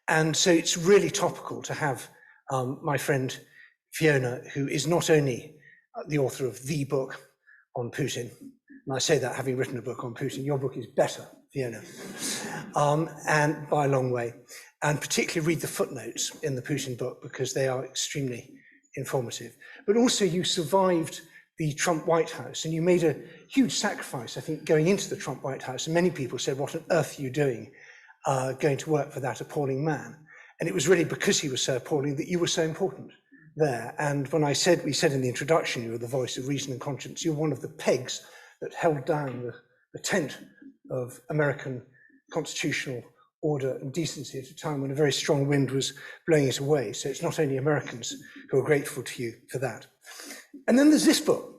And so it's really topical to have my friend Fiona, who is not only the author of the book on Putin, and I say that having written a book on Putin, your book is better, Fiona, and by a long way, and particularly read the footnotes in the Putin book because they are extremely informative. But also you survived the Trump White House and you made a huge sacrifice, I think, going into the Trump White House. And many people said, what on earth are you doing going to work for that appalling man? And it was really because he was so appalling that you were so important there. And when we said in the introduction, you were the voice of reason and conscience, you're one of the pegs that held down the tent of American constitutional order and decency at a time when a very strong wind was blowing it away. So it's not only Americans who are grateful to you for that. And then there's this book,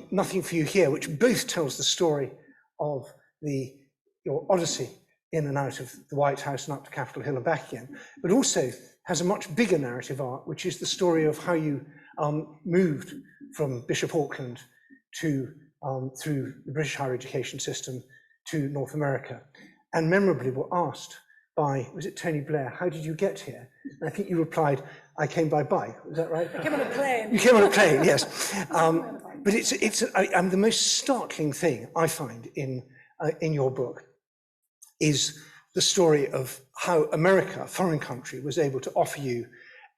Nothing for You Here, which both tells the story of your odyssey in and out of the White House and up to Capitol Hill and back again, but also has a much bigger narrative arc, which is the story of how you moved from Bishop Auckland to through the British higher education system to North America, and memorably were asked by, was it Tony Blair, how did you get here? And I think you replied, I came by bike. Is that right? I came on a plane. You came on a plane, yes. But the most startling thing I find in your book is the story of how America, a foreign country, was able to offer you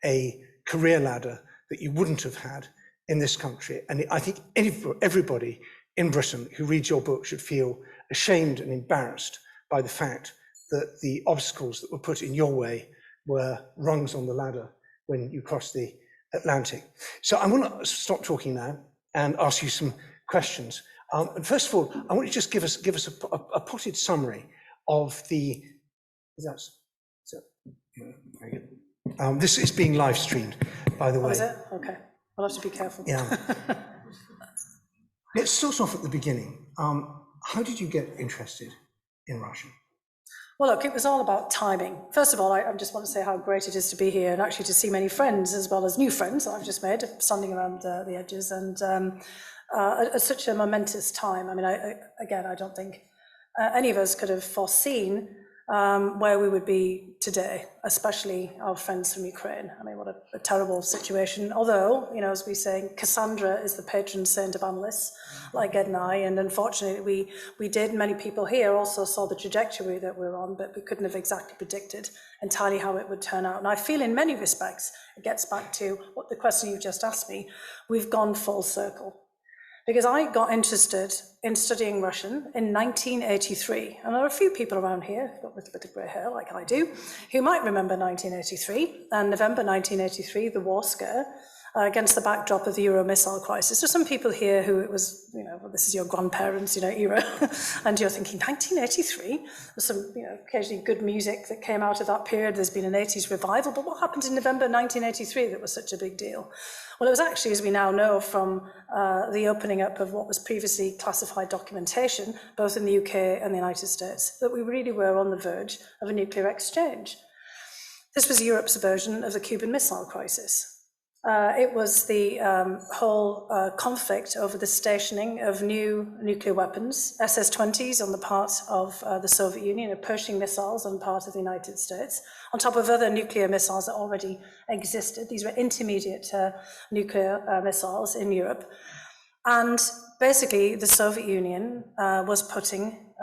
a career ladder that you wouldn't have had in this country. And I think everybody in Britain who reads your book should feel ashamed and embarrassed by the fact that the obstacles that were put in your way were rungs on the ladder when you crossed the Atlantic. So I want to stop talking now and ask you some questions. And first of all, I want you to just give us a potted summary of the. This is being live streamed, by the way. Oh, is it? Okay. I'll have to be careful. Yeah. Let's start off at the beginning. How did you get interested in Russia? Well, look, it was all about timing. First of all, I just want to say how great it is to be here and actually to see many friends as well as new friends that I've just made, standing around the edges, and at such a momentous time. I mean, I don't think any of us could have foreseen where we would be today, especially our friends from Ukraine. I mean, what a terrible situation. Although, as we say, Cassandra is the patron saint of analysts, like Ed and I, and unfortunately many people here also saw the trajectory that we're on, but we couldn't have exactly predicted entirely how it would turn out. And I feel in many respects, it gets back to what the question you've just asked me, we've gone full circle. Because I got interested in studying Russian in 1983. And there are a few people around here, who've got a little bit of grey hair like I do, who might remember 1983. And November 1983, the war scare, against the backdrop of the Euro missile crisis. There's some people here who it was, well, this is your grandparents, era, and you're thinking 1983. There's some, occasionally good music that came out of that period. There's been an 80s revival, but what happened in November 1983 that was such a big deal? Well, it was actually, as we now know from the opening up of what was previously classified documentation, both in the UK and the United States, that we really were on the verge of a nuclear exchange. This was Europe's version of the Cuban Missile Crisis. It was the whole conflict over the stationing of new nuclear weapons, SS-20s on the part of the Soviet Union, and Pershing missiles on the part of the United States, on top of other nuclear missiles that already existed. These were intermediate nuclear missiles in Europe. And basically, the Soviet Union was putting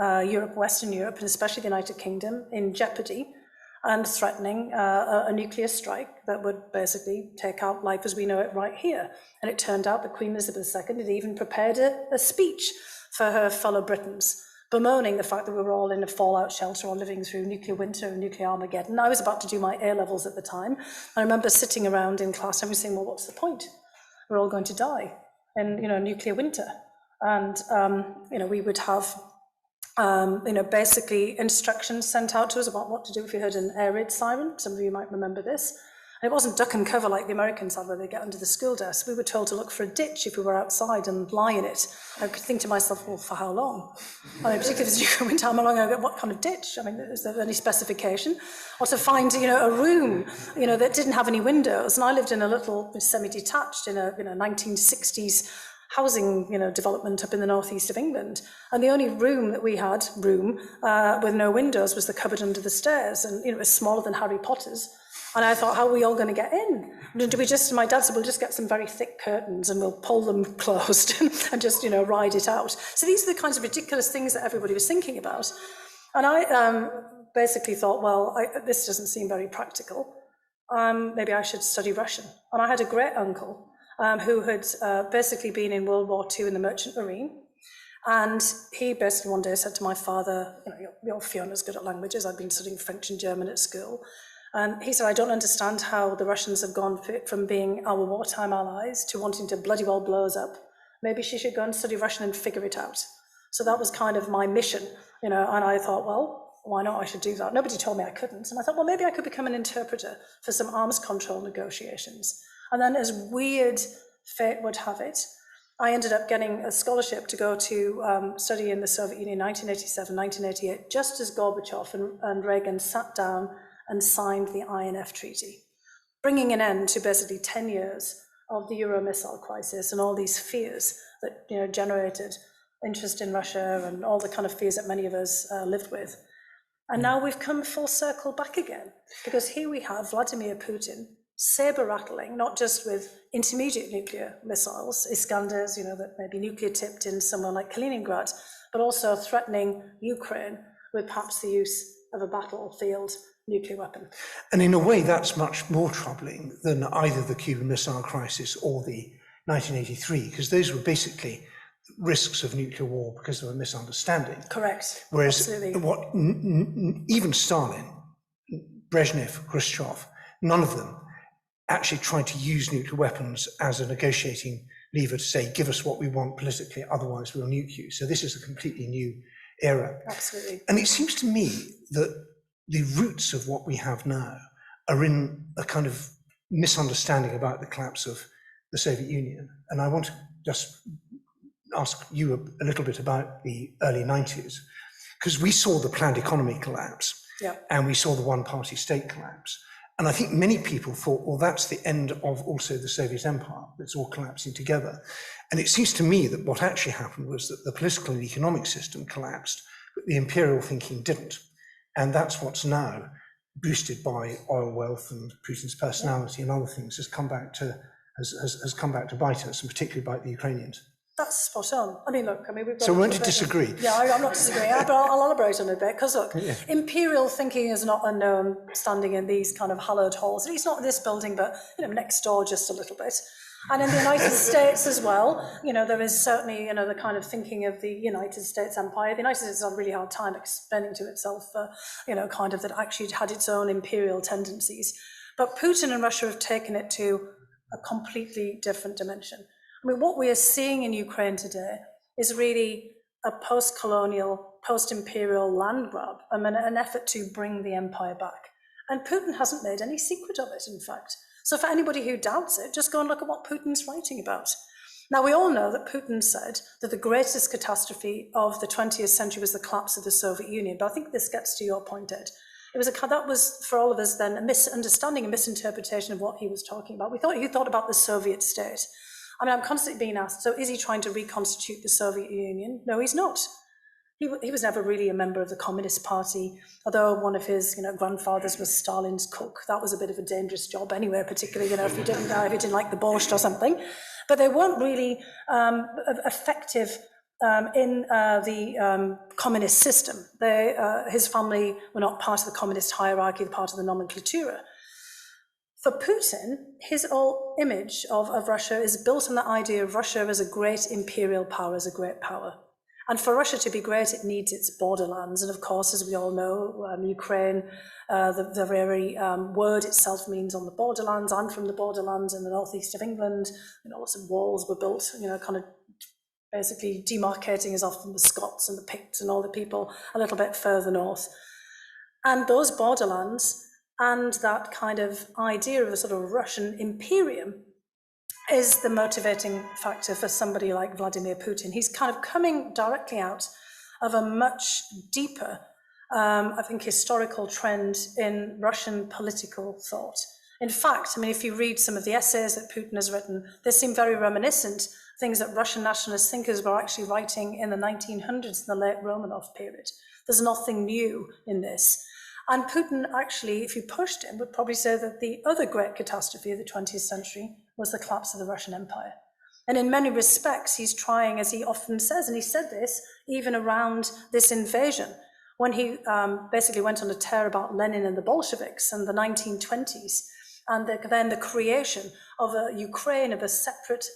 Western Europe, and especially the United Kingdom, in jeopardy, and threatening a nuclear strike that would basically take out life as we know it right here. And it turned out that Queen Elizabeth II had even prepared a speech for her fellow Britons, bemoaning the fact that we were all in a fallout shelter or living through nuclear winter and nuclear Armageddon. I was about to do my A-levels at the time. I remember sitting around in class and saying, well, what's the point? We're all going to die in nuclear winter. And we would have basically instructions sent out to us about what to do if you heard an air raid siren. Some of you might remember this. And it wasn't duck and cover like the Americans have, where they get under the school desk. We were told to look for a ditch if we were outside and lie in it. I could think to myself, well, for how long? I mean, particularly if it's nuclear winter, how long ago, what kind of ditch? I mean, is there any specification? Or to find, a room, that didn't have any windows. And I lived in a little semi-detached in a, 1960s housing, development up in the northeast of England. And the only room that we had, with no windows, was the cupboard under the stairs. And it was smaller than Harry Potter's. And I thought, how are we all going to get in? My dad said, we'll just get some very thick curtains and we'll pull them closed and just, ride it out. So these are the kinds of ridiculous things that everybody was thinking about. And I basically thought, well, this doesn't seem very practical. Maybe I should study Russian. And I had a great uncle who had basically been in World War II in the Merchant Marine. And he basically one day said to my father, you're Fiona's good at languages. I'd been studying French and German at school. And he said, I don't understand how the Russians have gone from being our wartime allies to wanting to bloody well blow us up. Maybe she should go and study Russian and figure it out. So that was kind of my mission, and I thought, well, why not? I should do that. Nobody told me I couldn't. And I thought, well, maybe I could become an interpreter for some arms control negotiations. And then, as weird fate would have it, I ended up getting a scholarship to go to study in the Soviet Union in 1987, 1988, just as Gorbachev and Reagan sat down and signed the INF Treaty, bringing an end to basically 10 years of the Euro missile crisis and all these fears that generated interest in Russia and all the kind of fears that many of us lived with. And now we've come full circle back again, because here we have Vladimir Putin saber-rattling, not just with intermediate nuclear missiles, Iskanders, that may be nuclear tipped in somewhere like Kaliningrad, but also threatening Ukraine with perhaps the use of a battlefield nuclear weapon. And in a way, that's much more troubling than either the Cuban Missile Crisis or the 1983, because those were basically risks of nuclear war because of a misunderstanding. Correct. Whereas Absolutely. Even Stalin, Brezhnev, Khrushchev, none of them actually tried to use nuclear weapons as a negotiating lever to say, give us what we want politically, otherwise we'll nuke you. So this is a completely new era. Absolutely. And it seems to me that the roots of what we have now are in a kind of misunderstanding about the collapse of the Soviet Union. And I want to just ask you a little bit about the early 90s, because we saw the planned economy collapse, and we saw the one-party state collapse. And I think many people thought, well, that's the end of also the Soviet empire. It's all collapsing together. And it seems to me that what actually happened was that the political and economic system collapsed, but the imperial thinking didn't. And that's what's now, boosted by oil wealth and Putin's personality and other things, has come back to bite us, and particularly bite the Ukrainians. That's spot on. We've got... So we won't disagree. Yeah, I'm not disagreeing, but I'll elaborate on it a bit, because look, imperial thinking is not unknown standing in these kind of hallowed halls. It's not in this building, but next door just a little bit. And in the United States as well, there is certainly, the kind of thinking of the United States empire. The United States has a really hard time explaining to itself, kind of that actually it had its own imperial tendencies. But Putin and Russia have taken it to a completely different dimension. What we are seeing in Ukraine today is really a post-colonial, post-imperial land grab, an effort to bring the empire back. And Putin hasn't made any secret of it, in fact. So for anybody who doubts it, just go and look at what Putin's writing about. Now, we all know that Putin said that the greatest catastrophe of the 20th century was the collapse of the Soviet Union. But I think this gets to your point, Ed. That was, for all of us then, a misunderstanding, a misinterpretation of what he was talking about. We thought he thought about the Soviet state. I'm constantly being asked, so is he trying to reconstitute the Soviet Union? No, he's not. He was never really a member of the Communist Party, although one of his grandfathers was Stalin's cook. That was a bit of a dangerous job anyway, particularly if you didn't like the borscht or something. But they weren't really effective in the communist system. His family were not part of the communist hierarchy, they're part of the nomenclatura. For Putin, his whole image of Russia is built on the idea of Russia as a great imperial power, as a great power. And for Russia to be great, it needs its borderlands. And of course, as we all know, Ukraine, the very word itself means on the borderlands. I'm from the borderlands in the northeast of England. Lots of walls were built, kind of basically demarcating us off from the Scots and the Picts and all the people a little bit further north. And those borderlands and that kind of idea of a sort of Russian imperium is the motivating factor for somebody like Vladimir Putin. He's kind of coming directly out of a much deeper, I think, historical trend in Russian political thought. In fact, if you read some of the essays that Putin has written, they seem very reminiscent things that Russian nationalist thinkers were actually writing in the 1900s, in the late Romanov period. There's nothing new in this. And Putin actually, if you pushed him, would probably say that the other great catastrophe of the 20th century was the collapse of the Russian Empire. And in many respects, he's trying, as he often says, and he said this even around this invasion, when he basically went on a tear about Lenin and the Bolsheviks and the 1920s, and then the creation of a Ukraine, of a separate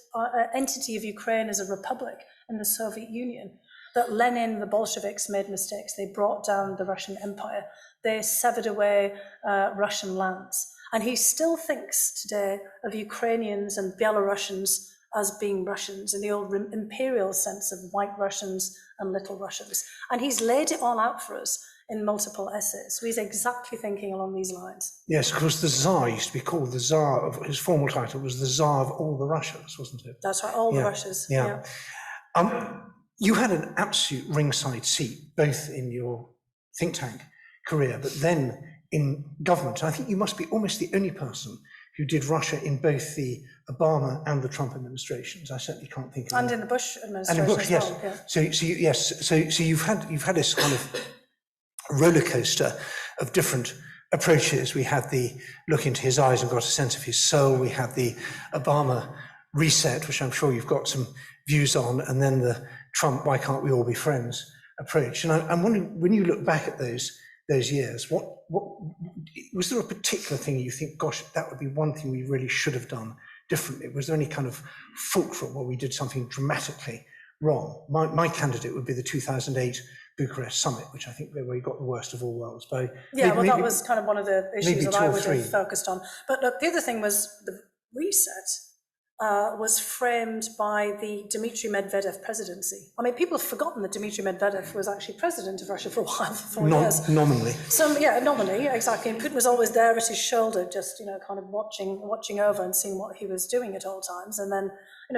entity of Ukraine as a republic in the Soviet Union, that Lenin, the Bolsheviks made mistakes. They brought down the Russian Empire. They severed away Russian lands. And he still thinks today of Ukrainians and Belarusians as being Russians in the old imperial sense of white Russians and little Russians. And he's laid it all out for us in multiple essays. So he's exactly thinking along these lines. Yes, because the Tsar used to be called the Tsar of, his formal title was the Tsar of all the Russias, wasn't it? That's right, all the Russias. Yeah. You had an absolute ringside seat, both in your think tank career, but then in government. I think you must be almost the only person who did Russia in both the Obama and the Trump administrations. I certainly can't think of. And in the Bush administration. And in Bush, yes. Well, yeah. So you've had this kind of roller coaster of different approaches. We had the look into his eyes and got a sense of his soul. We had the Obama reset, which I'm sure you've got some views on, and then the Trump, why can't we all be friends approach. And I'm wondering, when you look back at those years, what was there a particular thing you think, gosh, that would be one thing we really should have done differently? Was there any kind of fulcrum where we did something dramatically wrong? My candidate would be the 2008 Bucharest summit, which I think where we got the worst of all worlds. That was kind of one of the issues that I would have focused on. But look, the other thing was the reset was framed by the Dmitry Medvedev presidency. I mean, people have forgotten that Dmitry Medvedev was actually president of Russia for a while, for 4 years. Nominally. Nominally, exactly. And Putin was always there at his shoulder, just, kind of watching over and seeing what he was doing at all times. And then,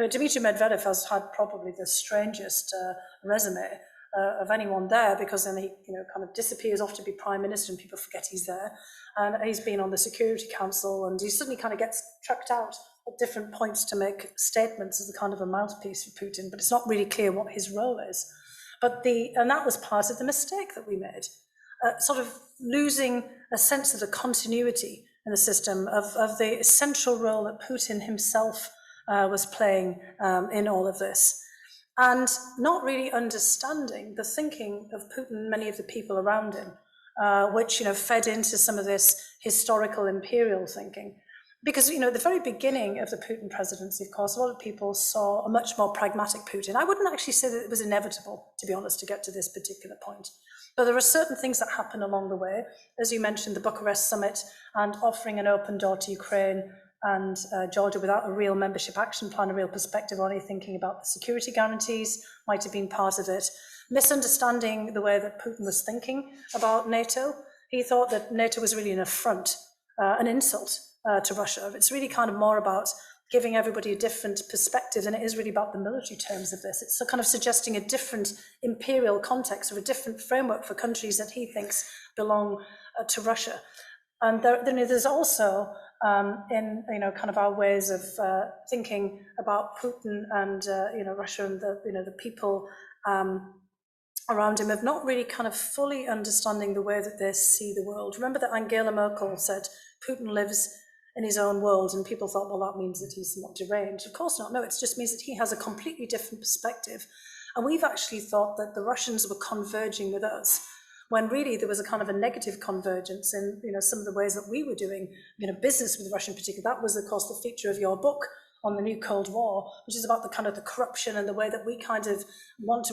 Dmitry Medvedev has had probably the strangest resume of anyone there, because then he, kind of disappears off to be prime minister and people forget he's there. And he's been on the Security Council, and he suddenly kind of gets chucked out at different points to make statements as a kind of a mouthpiece for Putin, but it's not really clear what his role is. And that was part of the mistake that we made, sort of losing a sense of the continuity in the system, of the central role that Putin himself was playing in all of this, and not really understanding the thinking of Putin and many of the people around him, which fed into some of this historical imperial thinking. Because, at the very beginning of the Putin presidency, of course, a lot of people saw a much more pragmatic Putin. I wouldn't actually say that it was inevitable, to be honest, to get to this particular point. But there are certain things that happen along the way. As you mentioned, the Bucharest summit and offering an open door to Ukraine and Georgia without a real membership action plan, a real perspective on it, thinking about the security guarantees might have been part of it. Misunderstanding the way that Putin was thinking about NATO. He thought that NATO was really an affront, an insult to Russia. It's really kind of more about giving everybody a different perspective than it is really about the military terms of this. It's kind of suggesting a different imperial context or a different framework for countries that he thinks belong to Russia. And there's also in kind of our ways of thinking about Putin and Russia and the people around him, of not really kind of fully understanding the way that they see the world. Remember that Angela Merkel said Putin lives in his own world, and people thought, well, that means that he's somewhat deranged. Of course not. No, it just means that he has a completely different perspective. And we've actually thought that the Russians were converging with us, when really there was a kind of a negative convergence in some of the ways that we were doing business with Russia in particular. That was, of course, the feature of your book on the new Cold War, which is about the kind of the corruption and the way that we kind of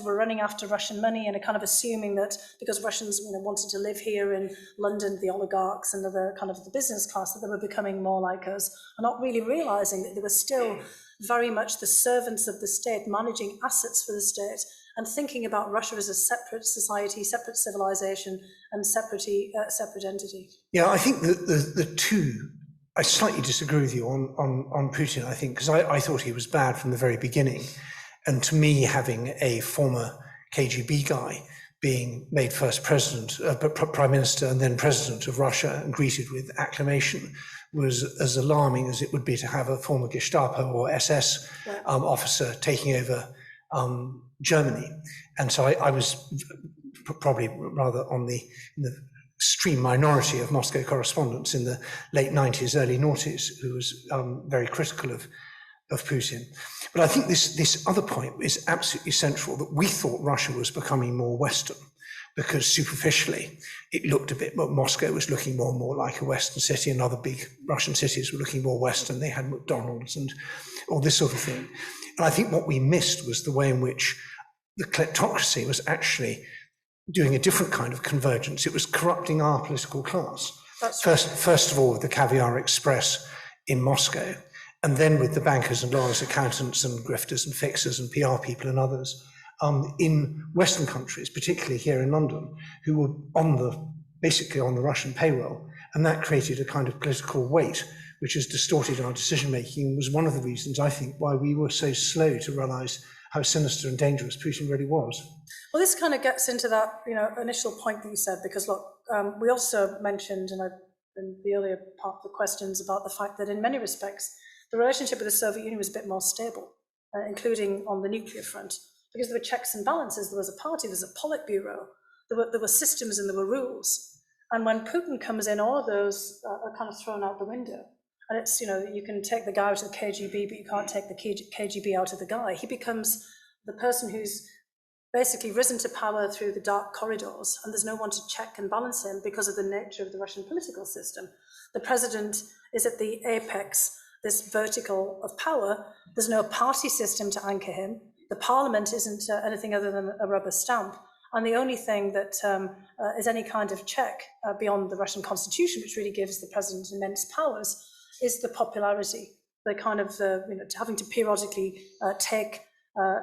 were running after Russian money, and a kind of assuming that because Russians wanted to live here in London, the oligarchs and the kind of the business class, that they were becoming more like us, and not really realizing that they were still very much the servants of the state, managing assets for the state, and thinking about Russia as a separate society, separate civilization, and separate entity. Yeah, I think the two, I slightly disagree with you on Putin, I think, because I thought he was bad from the very beginning. And to me, having a former KGB guy being made first prime minister and then president of Russia and greeted with acclamation was as alarming as it would be to have a former Gestapo or SS officer taking over Germany. And so I was probably rather in the extreme minority of Moscow correspondents in the late 90s, early noughties, who was very critical of Putin. But I think this other point is absolutely central, that we thought Russia was becoming more Western, because superficially it looked a bit, Moscow was looking more and more like a Western city, and other big Russian cities were looking more Western. They had McDonald's and all this sort of thing. And I think what we missed was the way in which the kleptocracy was actually doing a different kind of convergence. It was corrupting our political class. First of all, with the Caviar Express in Moscow, and then with the bankers and lawyers, accountants and grifters and fixers and PR people and others in Western countries, particularly here in London, who were basically on the Russian payroll. And that created a kind of political weight, which has distorted our decision-making, and was one of the reasons, I think, why we were so slow to realise how sinister and dangerous Putin really was. Well, this kind of gets into that, initial point that you said, because look, we also mentioned, and in the earlier part of the questions, about the fact that in many respects, the relationship with the Soviet Union was a bit more stable, including on the nuclear front, because there were checks and balances. There was a party, there was a Politburo, there were systems and there were rules. And when Putin comes in, all of those are kind of thrown out the window. And it's, you can take the guy out of the KGB, but you can't take the KGB out of the guy. He becomes the person who's basically risen to power through the dark corridors, and there's no one to check and balance him because of the nature of the Russian political system. The president is at the apex, this vertical of power. There's no party system to anchor him. The parliament isn't anything other than a rubber stamp. And the only thing that is any kind of check beyond the Russian constitution, which really gives the president immense powers, is the popularity, the kind of having to periodically take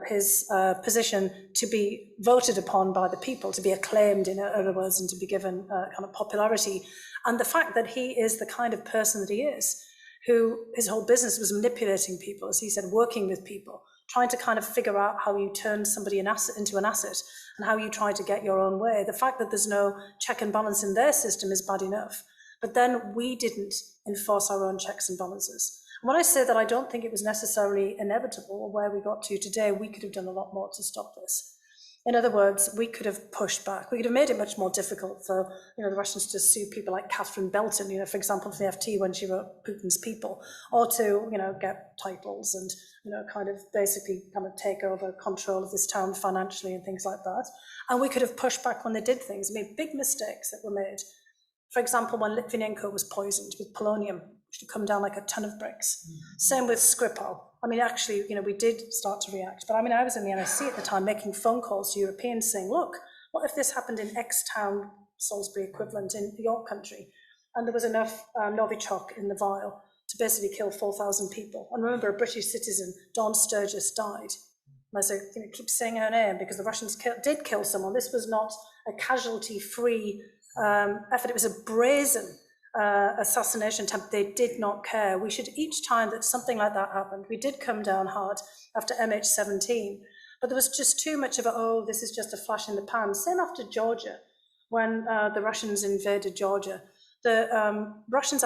his position to be voted upon by the people, to be acclaimed, in other words, and to be given kind of popularity. And the fact that he is the kind of person that he is, who his whole business was manipulating people, as he said, working with people, trying to kind of figure out how you turn somebody into an asset and how you try to get your own way. The fact that there's no check and balance in their system is bad enough. But then we didn't enforce our own checks and balances. And when I say that I don't think it was necessarily inevitable where we got to today, we could have done a lot more to stop this. In other words, we could have pushed back. We could have made it much more difficult for the Russians to sue people like Catherine Belton, for example, for the FT when she wrote Putin's People, or to get titles and kind of basically kind of take over control of this town financially and things like that. And we could have pushed back when they did things. I mean, big mistakes that were made. For example, when Litvinenko was poisoned with polonium, which would come down like a ton of bricks. Same with Skripal. I mean, actually, we did start to react. But I mean, I was in the NSC at the time making phone calls to Europeans saying, look, what if this happened in X town, Salisbury equivalent, in your country? And there was enough Novichok in the vial to basically kill 4,000 people. And remember, a British citizen, Dawn Sturgis, died. And I said, keep saying her name, because the Russians did kill someone. This was not a casualty-free effort. It was a brazen assassination attempt. They did not care. We should, each time that something like that happened, we did come down hard after MH17, but there was just too much of this is just a flash in the pan. Same after Georgia, when the Russians invaded Georgia. The Russians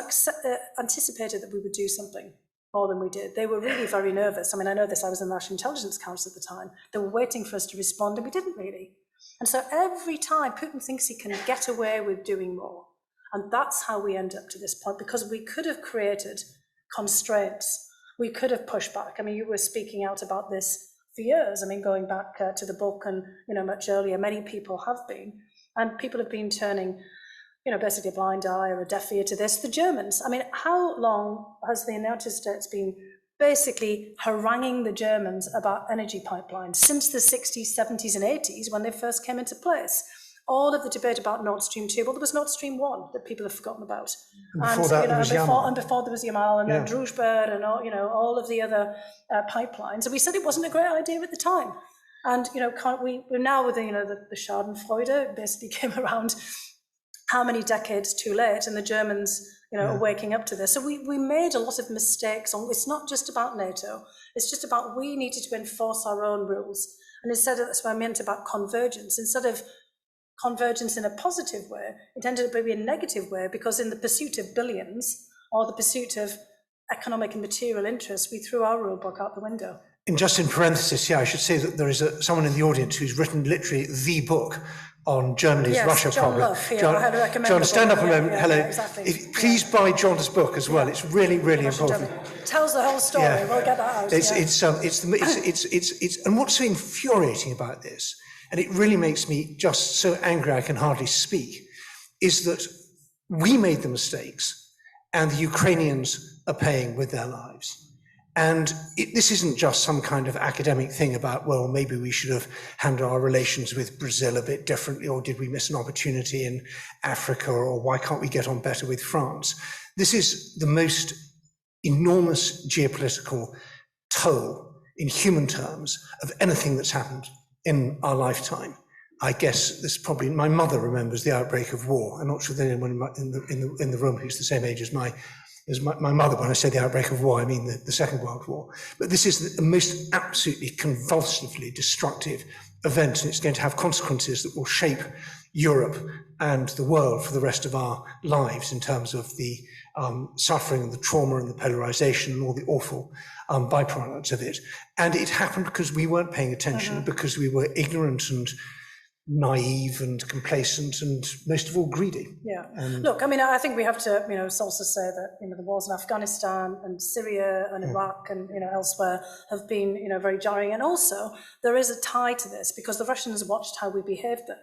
anticipated that we would do something more than we did. They were really very nervous. I mean, I know this, I was in the National Intelligence Council at the time. They were waiting for us to respond, and we didn't really. And so every time Putin thinks he can get away with doing more. And that's how we end up to this point, because we could have created constraints. We could have pushed back. I mean, you were speaking out about this for years. I mean, going back to the book and, much earlier, many people have been. And people have been turning, basically a blind eye or a deaf ear to this. The Germans, I mean, how long has the United States been basically haranguing the Germans about energy pipelines? Since the 60s, 70s and 80s, when they first came into place. All of the debate about Nord Stream 2, well, there was Nord Stream 1 that people have forgotten about. And before that, there was Yamal. And before there was Yamal, and then Druzhba, and all of the other pipelines. And we said it wasn't a great idea at the time. And, we're now with, the Schadenfreude basically came around how many decades too late, and the Germans, are waking up to this. So we made a lot of mistakes. It's not just about NATO. It's just about we needed to enforce our own rules. And instead of, that's what I meant about convergence, instead of convergence in a positive way, it ended up being a negative way, because in the pursuit of billions or the pursuit of economic and material interests, we threw our rule book out the window. And just in parenthesis, I should say that there is someone in the audience who's written literally the book on Germany's Russia John problem. Love, I had recommend John, stand up a moment. Hello. Exactly. Please buy John's book as well. It's really, really important. Tells the whole story. We'll get that out. It's and what's so infuriating about this, and it really makes me just so angry I can hardly speak, is that we made the mistakes and the Ukrainians are paying with their lives. And this isn't just some kind of academic thing about, well, maybe we should have handled our relations with Brazil a bit differently, or did we miss an opportunity in Africa, or why can't we get on better with France? This is the most enormous geopolitical toll in human terms of anything that's happened in our lifetime. I guess this probably, my mother remembers the outbreak of war. I'm not sure there's anyone in the room who's the same age as my mother. When I say the outbreak of war, I mean the Second World War. But this is the most absolutely convulsively destructive event, and it's going to have consequences that will shape Europe and the world for the rest of our lives in terms of the suffering and the trauma and the polarization and all the awful byproducts of it. And it happened because we weren't paying attention, because we were ignorant and naive and complacent and most of all greedy. Yeah. Look, I mean, I think we have to, also say that, the wars in Afghanistan and Syria and Iraq and, elsewhere have been, very jarring. And also there is a tie to this because the Russians watched how we behaved there.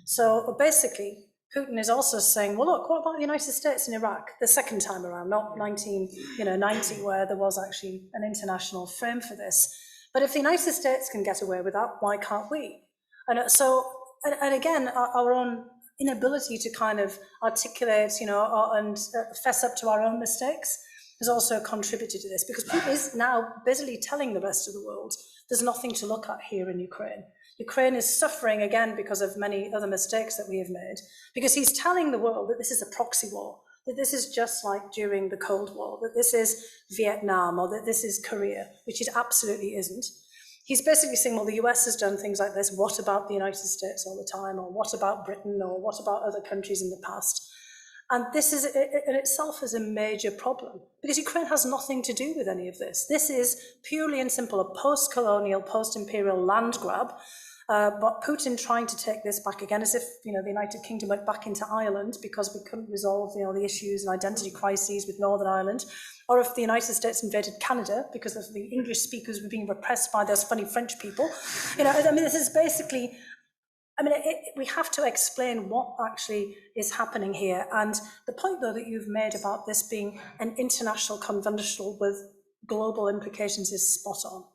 So basically, Putin is also saying, well, look, what about the United States in Iraq? The second time around, not 1990, where there was actually an international frame for this. But if the United States can get away with that, why can't we? And so, and again, our own inability to kind of articulate, and fess up to our own mistakes has also contributed to this, because Putin is now busily telling the rest of the world there's nothing to look at here in Ukraine. Ukraine is suffering again because of many other mistakes that we have made, because he's telling the world that this is a proxy war, that this is just like during the Cold War, that this is Vietnam, or that this is Korea, which it absolutely isn't. He's basically saying, well, the US has done things like this. What about the United States all the time? Or what about Britain? Or what about other countries in the past? And this is in itself is a major problem, because Ukraine has nothing to do with any of this. This is purely and simple a post-colonial, post-imperial land grab. But Putin trying to take this back again, as if the United Kingdom went back into Ireland because we couldn't resolve the issues and identity crises with Northern Ireland, or if the United States invaded Canada because of the English speakers were being repressed by those funny French people. This is basically. We have to explain what actually is happening here. And the point, though, that you've made about this being an international conventional with global implications is spot on.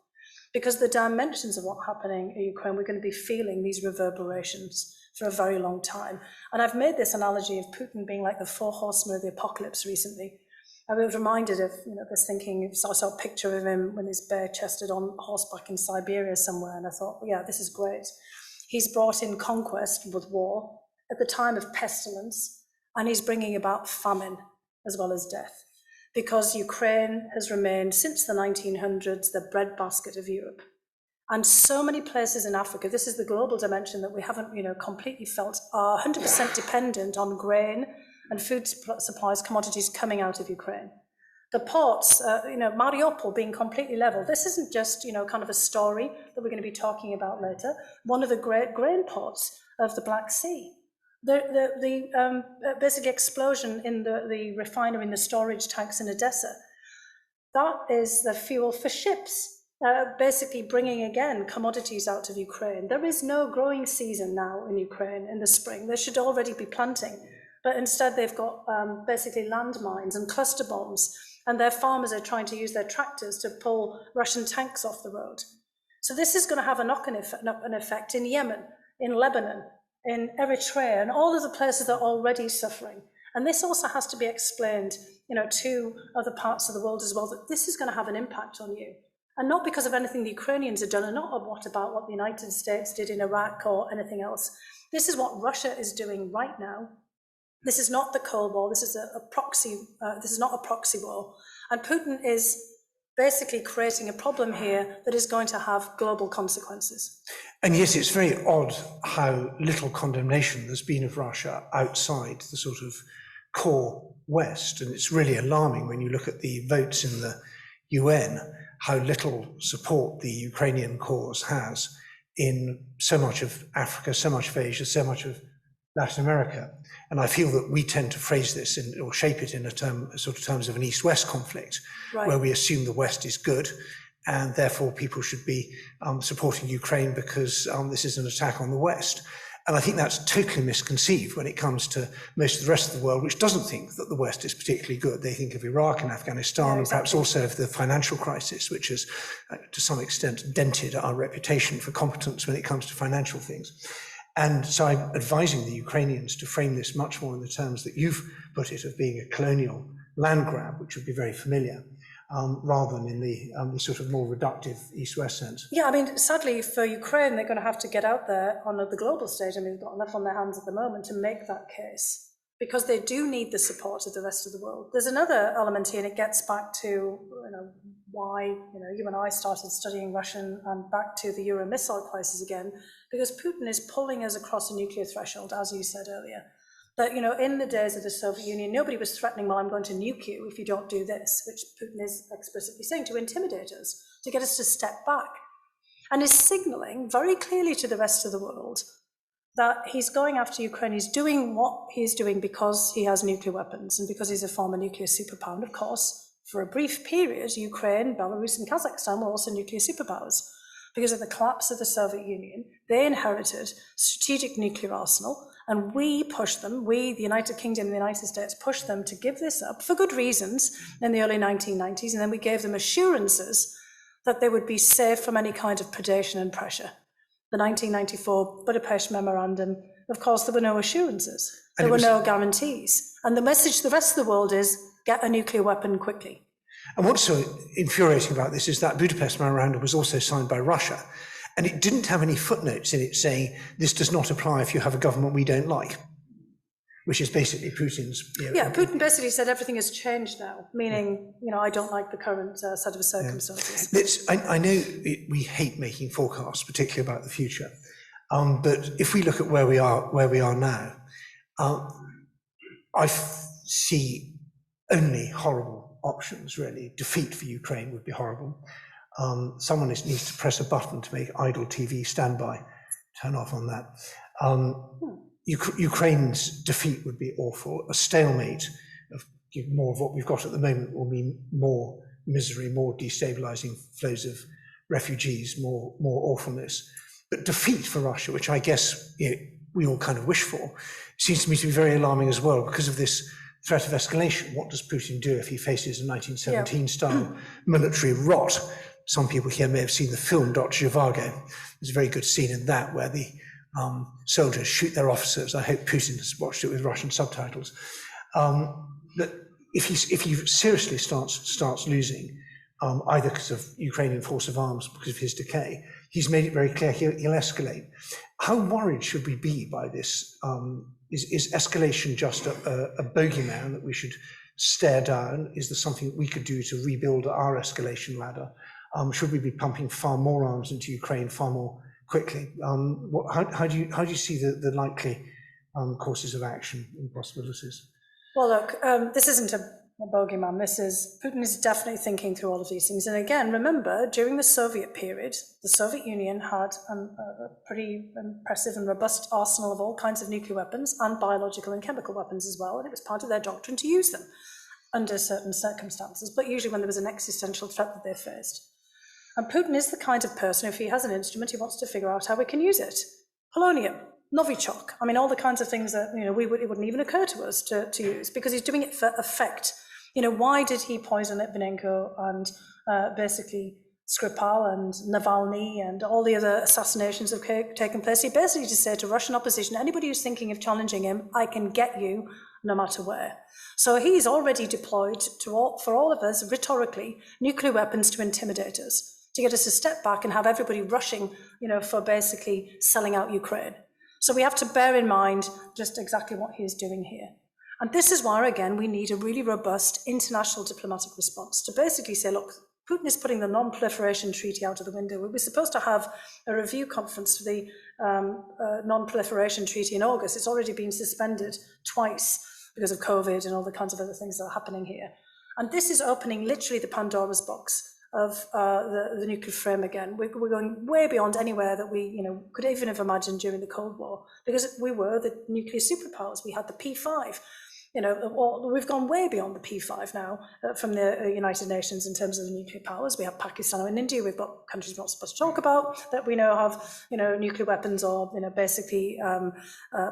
Because the dimensions of what's happening in Ukraine, we're going to be feeling these reverberations for a very long time. And I've made this analogy of Putin being like the four horsemen of the apocalypse recently. I was reminded of this thinking, I saw a picture of him when he's bare-chested on horseback in Siberia somewhere, and I thought, yeah, this is great. He's brought in conquest with war at the time of pestilence, and he's bringing about famine as well as death. Because Ukraine has remained, since the 1900s, the breadbasket of Europe. And so many places in Africa, this is the global dimension that we haven't completely felt, are 100% dependent on grain and food supplies, commodities coming out of Ukraine. The ports, Mariupol being completely level. This isn't just, kind of a story that we're going to be talking about later. One of the great grain ports of the Black Sea. The basic explosion in the refinery and the storage tanks in Odessa, that is the fuel for ships, basically bringing again commodities out of Ukraine. There is no growing season now in Ukraine in the spring. They should already be planting, but instead they've got basically landmines and cluster bombs, and their farmers are trying to use their tractors to pull Russian tanks off the road. So this is going to have a knock-on effect in Yemen, in Lebanon, in Eritrea, and all of the places that are already suffering. And this also has to be explained, to other parts of the world as well, that this is going to have an impact on you. And not because of anything the Ukrainians have done, and not about what the United States did in Iraq or anything else. This is what Russia is doing right now. This is not the Cold War. This is a proxy. This is not a proxy war. And Putin is basically creating a problem here that is going to have global consequences. And yes, it's very odd how little condemnation there's been of Russia outside the sort of core West. And it's really alarming when you look at the votes in the UN, how little support the Ukrainian cause has in so much of Africa, so much of Asia, so much of Latin America. And I feel that we tend to phrase this or shape it in sort of terms of an East-West conflict, right, where we assume the West is good, and therefore people should be supporting Ukraine because this is an attack on the West. And I think that's totally misconceived when it comes to most of the rest of the world, which doesn't think that the West is particularly good. They think of Iraq and Afghanistan, yeah, exactly, and perhaps also of the financial crisis, which has, to some extent, dented our reputation for competence when it comes to financial things. And so I'm advising the Ukrainians to frame this much more in the terms that you've put it, of being a colonial land grab, which would be very familiar, rather than in the sort of more reductive East-West sense. Yeah, I mean, sadly for Ukraine, they're going to have to get out there on the global stage. I mean, they've got enough on their hands at the moment to make that case, because they do need the support of the rest of the world. There's another element here, and it gets back to why you and I started studying Russian, and back to the Euro missile crisis again, because Putin is pulling us across a nuclear threshold, as you said earlier. That, in the days of the Soviet Union, nobody was threatening, well, I'm going to nuke you if you don't do this, which Putin is explicitly saying, to intimidate us, to get us to step back. And is signaling very clearly to the rest of the world that he's going after Ukraine. He's doing what he's doing because he has nuclear weapons and because he's a former nuclear superpower. And of course, for a brief period, Ukraine, Belarus, and Kazakhstan were also nuclear superpowers. Because of the collapse of the Soviet Union, they inherited strategic nuclear arsenal, and we pushed them, the United Kingdom and the United States pushed them to give this up for good reasons in the early 1990s, and then we gave them assurances that they would be safe from any kind of predation and pressure. The 1994 Budapest Memorandum, of course, there were no assurances, there were no guarantees. And the message to the rest of the world is, get a nuclear weapon quickly. And what's so infuriating about this is that Budapest Memorandum was also signed by Russia, and it didn't have any footnotes in it saying this does not apply if you have a government we don't like, which is basically Putin's. Yeah, Putin basically said everything has changed now, meaning, I don't like the current set of circumstances. I know we hate making forecasts, particularly about the future, but if we look at where we are now, I see only horrible options, really. Defeat for Ukraine would be horrible. Someone needs to press a button to make idle TV standby, turn off on that. Ukraine's defeat would be awful. A stalemate of more of what we've got at the moment will mean more misery, more destabilizing flows of refugees, more awfulness. But defeat for Russia, which I guess we all kind of wish for, seems to me to be very alarming as well, because of this threat of escalation. What does Putin do if he faces a 1917-style military rot? Some people here may have seen the film Dr. Zhivago. There's a very good scene in that where the soldiers shoot their officers. I hope Putin has watched it with Russian subtitles. That if he seriously starts losing, either because of Ukrainian force of arms, because of his decay, he's made it very clear he'll escalate. How worried should we be by this? Is escalation just a bogeyman that we should stare down? Is there something we could do to rebuild our escalation ladder? Should we be pumping far more arms into Ukraine far more quickly? How do you see the likely courses of action and possibilities? Well, look, this isn't a bogeyman. Putin is definitely thinking through all of these things. And again, remember, during the Soviet period, the Soviet Union had a pretty impressive and robust arsenal of all kinds of nuclear weapons and biological and chemical weapons as well. And it was part of their doctrine to use them under certain circumstances, but usually when there was an existential threat that they faced. And Putin is the kind of person, if he has an instrument, he wants to figure out how we can use it. Polonium, Novichok, all the kinds of things that it wouldn't even occur to us to use, because he's doing it for effect. Why did he poison Litvinenko and basically Skripal and Navalny and all the other assassinations that have taken place? He basically just said to Russian opposition, anybody who's thinking of challenging him, I can get you no matter where. So he's already deployed for all of us, rhetorically, nuclear weapons to intimidate us, to get us to step back and have everybody rushing, for basically selling out Ukraine. So we have to bear in mind just exactly what he is doing here. And this is why, again, we need a really robust international diplomatic response to basically say, look, Putin is putting the non-proliferation treaty out of the window. We were supposed to have a review conference for the non-proliferation treaty in August. It's already been suspended twice because of COVID and all the kinds of other things that are happening here. And this is opening literally the Pandora's box of the nuclear frame again. We're going way beyond anywhere that we could even have imagined during the Cold War, because we were the nuclear superpowers. We had the P5. We've gone way beyond the P5 now from the United Nations in terms of the nuclear powers. We have Pakistan and India. We've got countries we're not supposed to talk about that we know have, nuclear weapons or, basically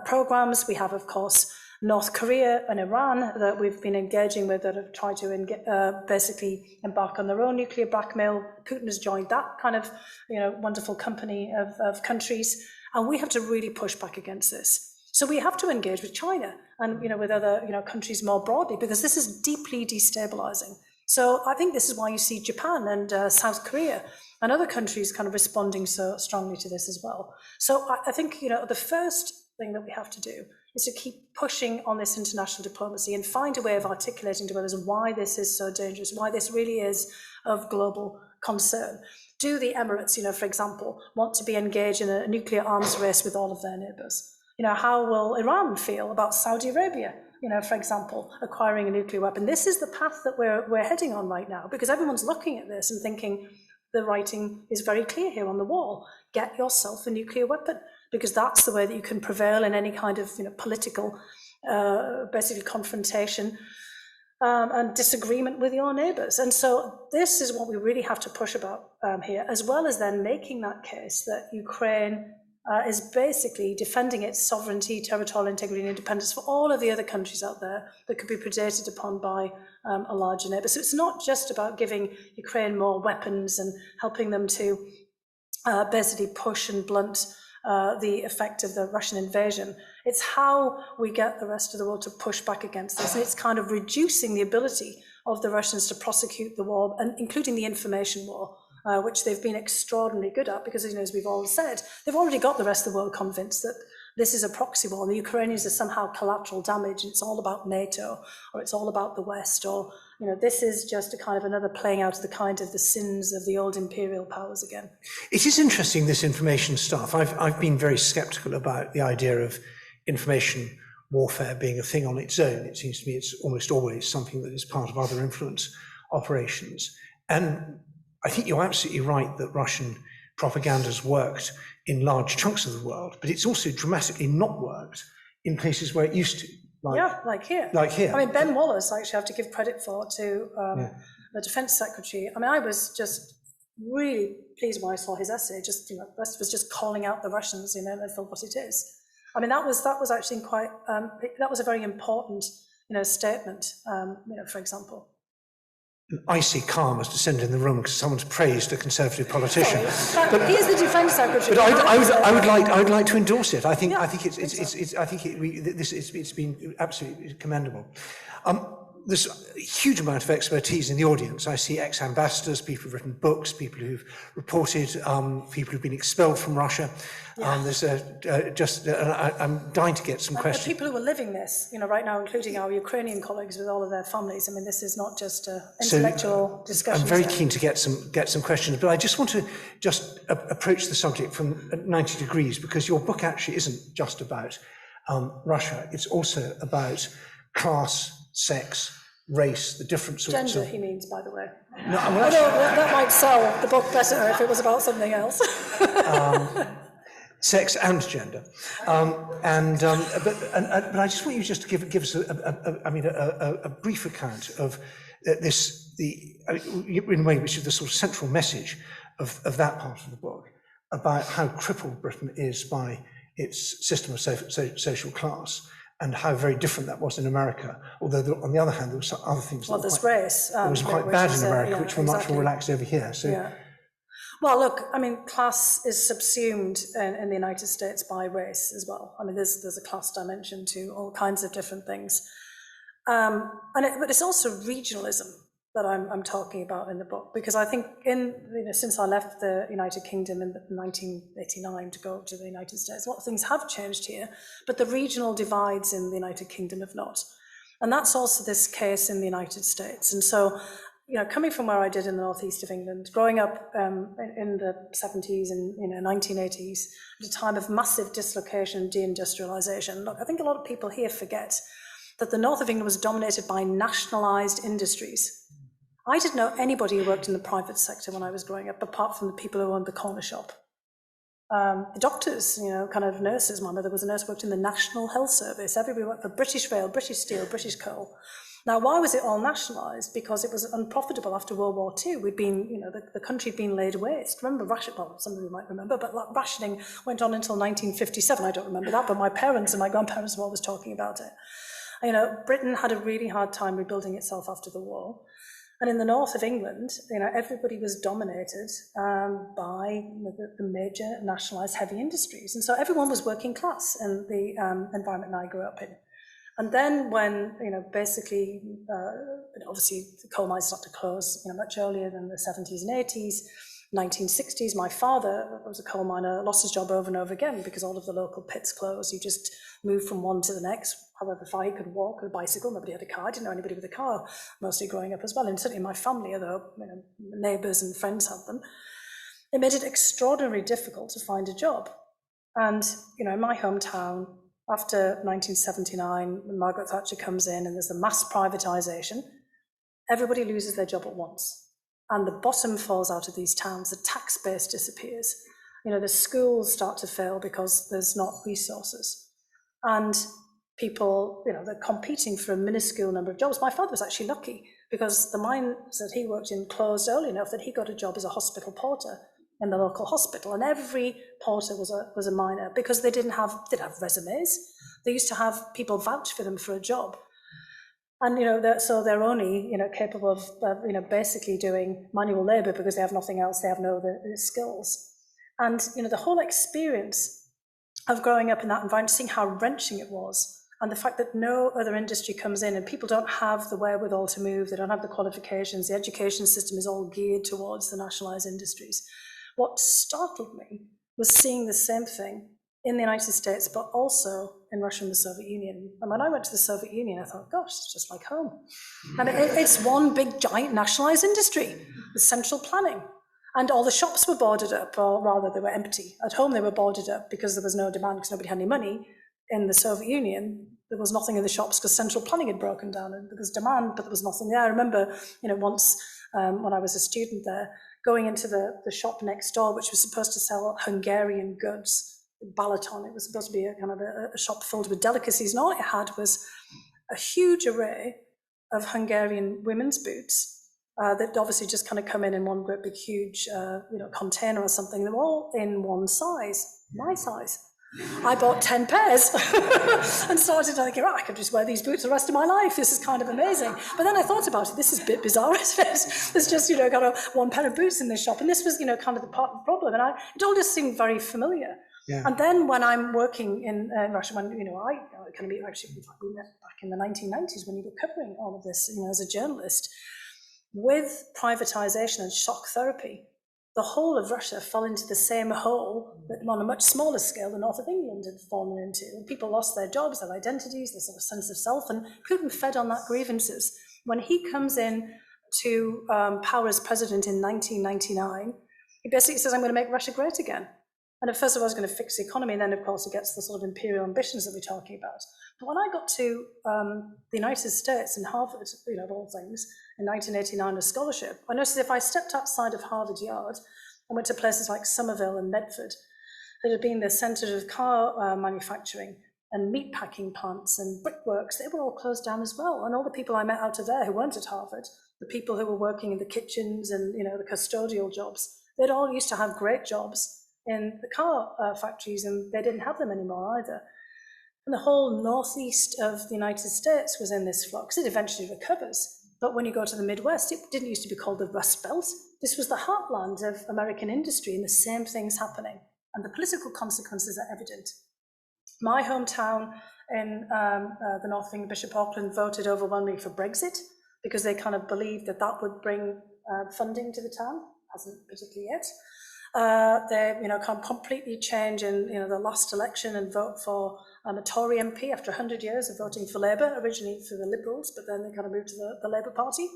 programs. We have, of course, North Korea and Iran that we've been engaging with that have tried to basically embark on their own nuclear blackmail. Putin has joined that kind of, wonderful company of countries, and we have to really push back against this. So we have to engage with China and with other countries more broadly, because this is deeply destabilizing. So I think this is why you see Japan and South Korea and other countries kind of responding so strongly to this as well. So I think the first thing that we have to do is to keep pushing on this international diplomacy and find a way of articulating to others why this is so dangerous, why this really is of global concern. Do the Emirates, for example, want to be engaged in a nuclear arms race with all of their neighbours? How will Iran feel about Saudi Arabia, for example, acquiring a nuclear weapon? This is the path that we're heading on right now, because everyone's looking at this and thinking the writing is very clear here on the wall. Get yourself a nuclear weapon, because that's the way that you can prevail in any kind of political, basically confrontation and disagreement with your neighbours. And so this is what we really have to push about here, as well as then making that case that Ukraine is basically defending its sovereignty, territorial integrity and independence for all of the other countries out there that could be predated upon by a larger neighbour. So it's not just about giving Ukraine more weapons and helping them to basically push and blunt the effect of the Russian invasion. It's how we get the rest of the world to push back against this. And it's kind of reducing the ability of the Russians to prosecute the war, and including the information war, which they've been extraordinarily good at, because, as we've all said, they've already got the rest of the world convinced that this is a proxy war and the Ukrainians are somehow collateral damage and it's all about NATO or it's all about the West, or, this is just a kind of another playing out of the sins of the old imperial powers again. It is interesting, this information stuff. I've been very skeptical about the idea of information warfare being a thing on its own. It seems to me it's almost always something that is part of other influence operations. And I think you're absolutely right that Russian propaganda has worked in large chunks of the world, but it's also dramatically not worked in places where it used to. Like here. I mean, Ben Wallace, I actually have to give credit to the Defence Secretary. I mean, I was just really pleased when I saw his essay. Just, the rest was just calling out the Russians, and for what it is. I mean, that was actually quite. That was a very important, statement. For example. An icy calm has descended in the room because someone's praised a Conservative politician. But he is the Defence Secretary. But I would like to endorse it. I think it's been absolutely commendable. There's a huge amount of expertise in the audience. I see ex-ambassadors, people who've written books, people who've reported, people who've been expelled from Russia. There's I'm dying to get some questions. People who are living this, right now, including our Ukrainian colleagues with all of their families. I mean, this is not just an intellectual discussion. I'm very keen to get some questions, but I just want to approach the subject from 90 degrees, because your book actually isn't just about Russia. It's also about class, sex, race, the different sorts Gender, of... he means, by the way. No, that might sell the book better if it was about something else. Sex and gender. But I just want you just to give us a brief account of in a way, which is the sort of central message of that part of the book, about how crippled Britain is by its system of social class, and how very different that was in America. Although, on the other hand, there were some other things that was quite bad in America, which were much more relaxed over here. So, Well, look, I mean, class is subsumed in the United States by race as well. I mean, there's a class dimension to all kinds of different things. But it's also regionalism that I'm talking about in the book, because I think since I left the United Kingdom in 1989 to go to the United States, a lot of things have changed here, but the regional divides in the United Kingdom have not. And that's also this case in the United States. And so coming from where I did in the northeast of England, growing up in the 70s and 1980s, at a time of massive dislocation and deindustrialisation. Look, I think a lot of people here forget that the north of England was dominated by nationalised industries. I didn't know anybody who worked in the private sector when I was growing up, apart from the people who owned the corner shop. The doctors, kind of nurses. My mother was a nurse, worked in the National Health Service. Everybody worked for British Rail, British Steel, British Coal. Now, why was it all nationalised? Because it was unprofitable after World War II. We'd been, the country had been laid waste. Remember rationing? Well, some of you might remember, but rationing went on until 1957. I don't remember that, but my parents and my grandparents were always talking about it. Britain had a really hard time rebuilding itself after the war. And in the north of England, everybody was dominated by the major nationalised heavy industries. And so everyone was working class in the environment I grew up in. And then when, basically, obviously the coal mines started to close, much earlier than the 70s and 80s, 1960s, my father was a coal miner, lost his job over and over again because all of the local pits closed. You just moved from one to the next, however far he could walk or bicycle. Nobody had a car. I didn't know anybody with a car, mostly growing up as well. And certainly in my family, although neighbours and friends had them, it made it extraordinarily difficult to find a job. And, in my hometown, after 1979, when Margaret Thatcher comes in and there's the mass privatisation, everybody loses their job at once. And the bottom falls out of these towns, the tax base disappears. The schools start to fail because there's not resources. And people, they're competing for a minuscule number of jobs. My father was actually lucky because the mines that he worked in closed early enough that he got a job as a hospital porter in the local hospital, and every porter was a miner because they didn't have resumes. They used to have people vouch for them for a job, and so they're only capable of basically doing manual labour because they have nothing else. They have no other skills, and the whole experience of growing up in that environment, seeing how wrenching it was, and the fact that no other industry comes in and people don't have the wherewithal to move, they don't have the qualifications, the education system is all geared towards the nationalised industries. What startled me was seeing the same thing in the United States, but also in Russia and the Soviet Union. And when I went to the Soviet Union, I thought, gosh, it's just like home. And it's one big, giant nationalised industry with central planning. And all the shops were boarded up, or rather, they were empty. At home, they were boarded up because there was no demand, because nobody had any money. In the Soviet Union, there was nothing in the shops because central planning had broken down, and there was demand, but there was nothing there. I remember, once when I was a student there, going into the shop next door, which was supposed to sell Hungarian goods, Balaton. It was supposed to be a kind of a shop filled with delicacies, and all it had was a huge array of Hungarian women's boots that obviously just kind of come in one great big huge container or something. They were all in one size, my size. I bought 10 pairs and started thinking, I could just wear these boots the rest of my life. This is kind of amazing. But then I thought about it. This is a bit bizarre, isn't it? There's just, kind of one pair of boots in this shop. And this was, kind of the part of the problem. And it all just seemed very familiar. Yeah. And then when I'm working in Russia, when, I kind of we met back in the 1990s when you were covering all of this, as a journalist, with privatization and shock therapy, the whole of Russia fell into the same hole that on a much smaller scale the north of England had fallen into. And people lost their jobs, their identities, their sort of sense of self, and Putin fed on that grievances. When he comes in to power as president in 1999, he basically says, I'm going to make Russia great again. And at first of all, I was going to fix the economy, and then, of course, it gets the sort of imperial ambitions that we're talking about. But when I got to the United States and Harvard, of all things, in 1989 as scholarship, I noticed if I stepped outside of Harvard Yard and went to places like Somerville and Medford, that had been the centre of car manufacturing and meat packing plants and brickworks, they were all closed down as well. And all the people I met out of there who weren't at Harvard, the people who were working in the kitchens and the custodial jobs, they'd all used to have great jobs in the car factories, and they didn't have them anymore either. And the whole northeast of the United States was in this flux. It eventually recovers. But when you go to the Midwest, it didn't used to be called the Rust Belt. This was the heartland of American industry, and the same thing's happening. And the political consequences are evident. My hometown in the north of England, Bishop Auckland, voted overwhelmingly for Brexit because they kind of believed that that would bring funding to the town. Hasn't particularly yet. They, can completely change in, the last election and vote for a Tory MP after 100 years of voting for Labour, originally for the Liberals, but then they kind of moved to the Labour Party.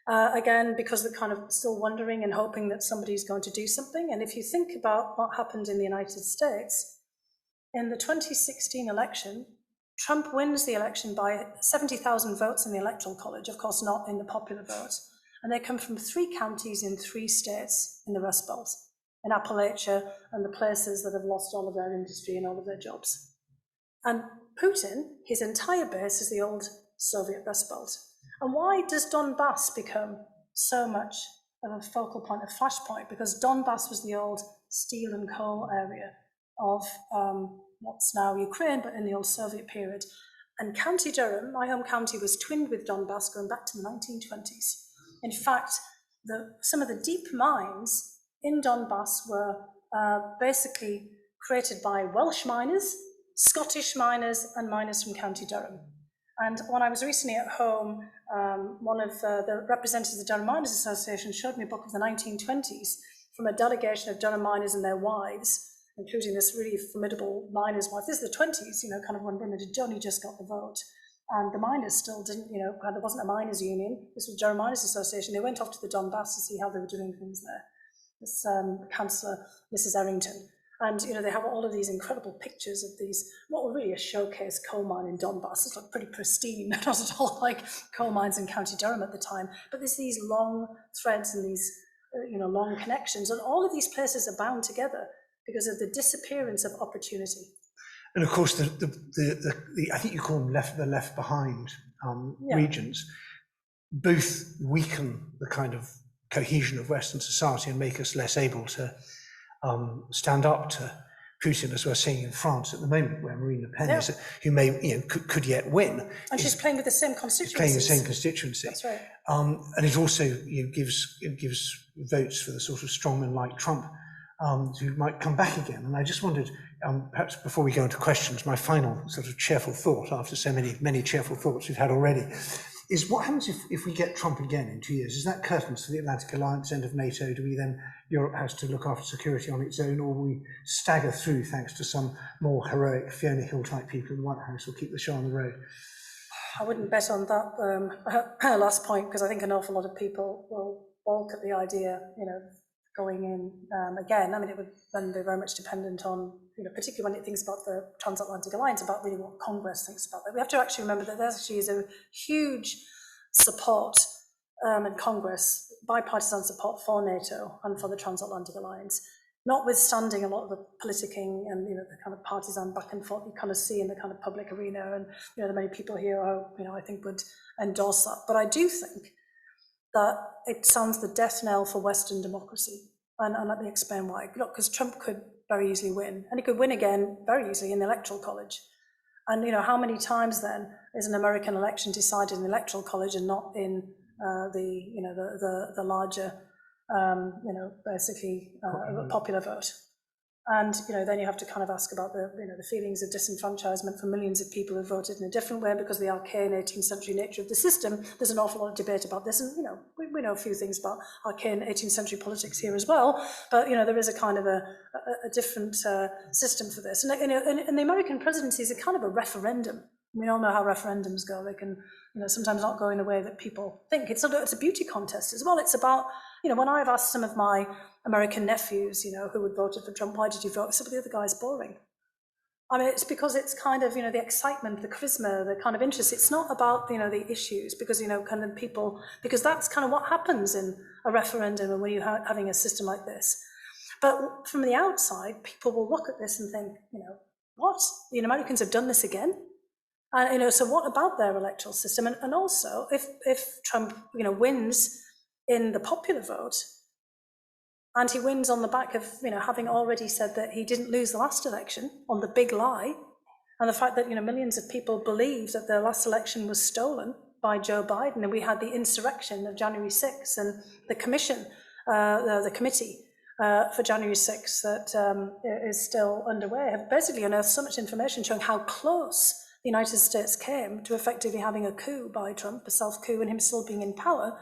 Again, because they're kind of still wondering and hoping that somebody's going to do something. And if you think about what happened in the United States, in the 2016 election, Trump wins the election by 70,000 votes in the Electoral College, of course not in the popular vote. And they come from 3 counties in 3 states in the Rust Belt, in Appalachia and the places that have lost all of their industry and all of their jobs. And Putin, his entire base is the old Soviet Rust Belt. And why does Donbass become so much of a focal point, a flashpoint? Because Donbass was the old steel and coal area of what's now Ukraine, but in the old Soviet period. And County Durham, my home county, was twinned with Donbass going back to the 1920s. In fact, some of the deep mines in Donbass were basically created by Welsh miners, Scottish miners, and miners from County Durham. And when I was recently at home, one of the representatives of the Durham Miners Association showed me a book of the 1920s from a delegation of Durham miners and their wives, including this really formidable miner's wife. This is the 20s, kind of when women had only just got the vote. And the miners still didn't, there wasn't a miners' union. This was Durham Miners Association. They went off to the Donbass to see how they were doing things there. This councillor, Mrs. Errington. And, they have all of these incredible pictures of these, what were really a showcase coal mine in Donbass. It's like pretty pristine, not at all like coal mines in County Durham at the time. But there's these long threads and these, long connections. And all of these places are bound together because of the disappearance of opportunity. And of course, the I think you call them the left behind regions, both weaken the kind of cohesion of Western society and make us less able to stand up to Putin, as we're seeing in France at the moment, where Marine Le Pen is, who may, could yet win. And she's playing with the same constituency. Playing the same constituency. That's right. And it also gives votes for the sort of strongmen like Trump, who might come back again. And I just wondered, perhaps before we go into questions, my final sort of cheerful thought, after so many cheerful thoughts we've had already, is what happens if we get Trump again in 2 years? Is that curtains for the Atlantic Alliance, end of NATO? Do we then, Europe has to look after security on its own, or will we stagger through thanks to some more heroic Fiona Hill type people in the White House, or keep the show on the road? I wouldn't bet on that last point, because I think an awful lot of people will balk at the idea, going in again. I mean, it would then be very much dependent on, particularly when it thinks about the transatlantic alliance, about really what Congress thinks about that. We have to actually remember that there actually is a huge support in Congress, bipartisan support for NATO and for the transatlantic alliance, notwithstanding a lot of the politicking and the kind of partisan back and forth you kind of see in the kind of public arena, and there are many people here who I think would endorse that. But I do think that it sounds the death knell for Western democracy. And let me explain why. Because Trump could very easily win, and he could win again very easily in the Electoral College. And how many times then is an American election decided in the Electoral College and not in the larger, basically popular vote? And then you have to kind of ask about the feelings of disenfranchisement for millions of people who voted in a different way because of the arcane 18th century nature of the system. There's an awful lot of debate about this, and we know a few things about arcane 18th century politics here as well. But there is a kind of a different system for this. And the American presidency is a kind of a referendum. We all know how referendums go. They can sometimes not go in the way that people think. It's a beauty contest as well. It's about when I've asked some of my American nephews, who had voted for Trump, why did you vote? Some of the other guy's boring. I mean, it's because it's kind of, the excitement, the charisma, the kind of interest. It's not about, the issues, because, kind of people, because that's kind of what happens in a referendum and when you're having a system like this. But from the outside, people will look at this and think, what? The Americans have done this again? And, so what about their electoral system? And also, if Trump, wins in the popular vote, and he wins on the back of, having already said that he didn't lose the last election on the big lie, and the fact that, millions of people believe that the last election was stolen by Joe Biden, and we had the insurrection of January 6th, and the commission, the committee for January 6th that is still underway, have basically unearthed so much information showing how close the United States came to effectively having a coup by Trump, a self-coup, and him still being in power.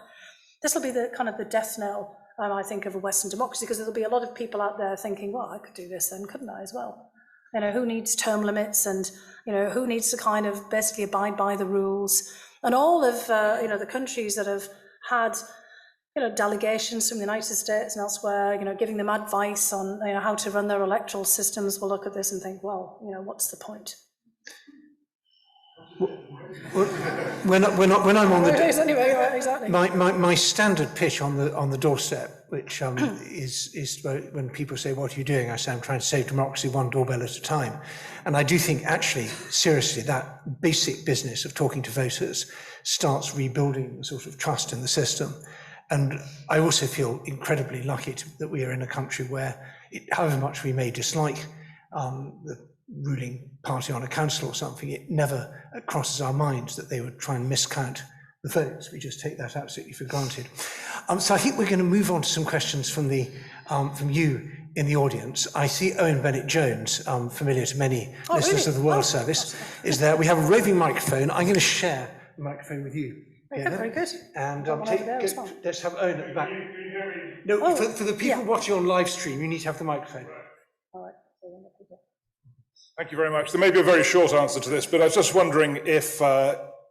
This will be the kind of the death knell, I think, of a Western democracy, because there'll be a lot of people out there thinking, well, I could do this then, couldn't I, as well? Who needs term limits, and, who needs to kind of basically abide by the rules? And all of, the countries that have had, delegations from the United States and elsewhere, giving them advice on, how to run their electoral systems, will look at this and think, well, what's the point? When I'm on the anyway, exactly. My standard pitch on the doorstep, which is when people say, "What are you doing?" I say, "I'm trying to save democracy one doorbell at a time." And I do think, actually, seriously, that basic business of talking to voters starts rebuilding the sort of trust in the system. And I also feel incredibly lucky that we are in a country where, however much we may dislike the ruling party on a council or something, it never crosses our minds that they would try and miscount the votes. We just take that absolutely for granted. So I think we're going to move on to some questions from you in the audience. I see Owen Bennett-Jones, familiar to many listeners of the World Service, is there. We have a roving microphone. I'm going to share the microphone with you. Very good. And let's have Owen at the back. No, for the people watching on live stream, you need to have the microphone. All right. Thank you very much. There may be a very short answer to this, but I was just wondering if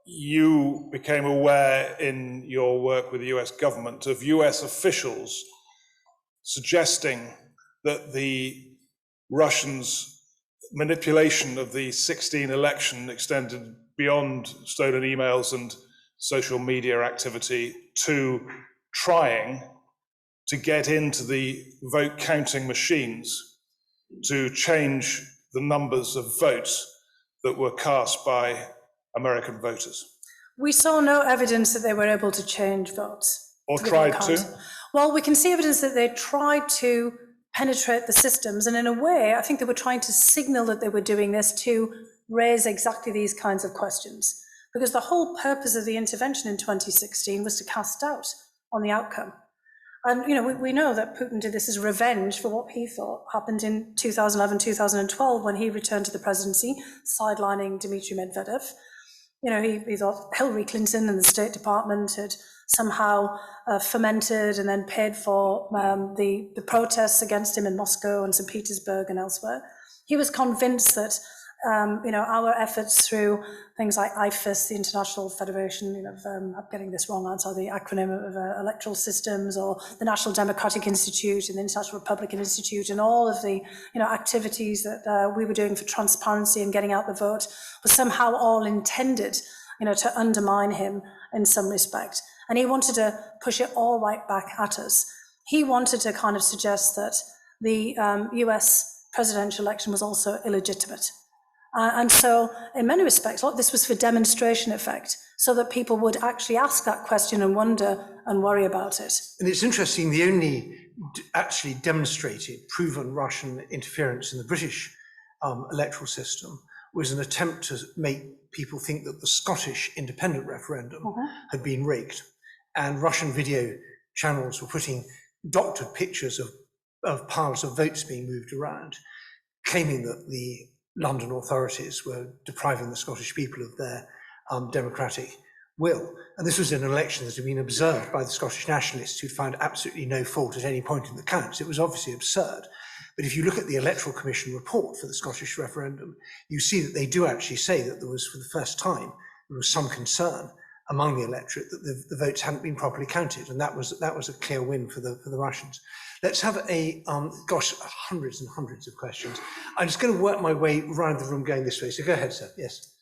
you became aware in your work with the US government of US officials suggesting that the Russians' manipulation of the 2016 election extended beyond stolen emails and social media activity to trying to get into the vote counting machines to change the numbers of votes that were cast by American voters? We saw no evidence that they were able to change votes. Or tried to? Well, we can see evidence that they tried to penetrate the systems, and in a way, I think they were trying to signal that they were doing this to raise exactly these kinds of questions. Because the whole purpose of the intervention in 2016 was to cast doubt on the outcome. And, we know that Putin did this as revenge for what he thought happened in 2011, 2012, when he returned to the presidency, sidelining Dmitry Medvedev. He thought Hillary Clinton and the State Department had somehow fomented and then paid for the protests against him in Moscow and St. Petersburg and elsewhere. He was convinced that our efforts through things like IFES, the International Federation, I'm getting this wrong, aren't I, the acronym of electoral systems, or the National Democratic Institute and the International Republican Institute, and all of the activities that we were doing for transparency and getting out the vote, was somehow all intended to undermine him in some respect. And he wanted to push it all right back at us. He wanted to kind of suggest that the US presidential election was also illegitimate. And so, in many respects, this was for demonstration effect, so that people would actually ask that question and wonder and worry about it. And it's interesting, the only actually demonstrated, proven Russian interference in the British electoral system was an attempt to make people think that the Scottish independent referendum had been rigged. And Russian video channels were putting doctored pictures of piles of votes being moved around, claiming that the London authorities were depriving the Scottish people of their democratic will. And this was an election that had been observed by the Scottish nationalists, who found absolutely no fault at any point in the counts. It was obviously absurd. But if you look at the Electoral Commission report for the Scottish referendum, you see that they do actually say that there was, for the first time, there was some concern among the electorate that the votes hadn't been properly counted, and that was a clear win for the Russians. Let's have hundreds and hundreds of questions. I'm just going to work my way around the room going this way. So go ahead, sir. Yes.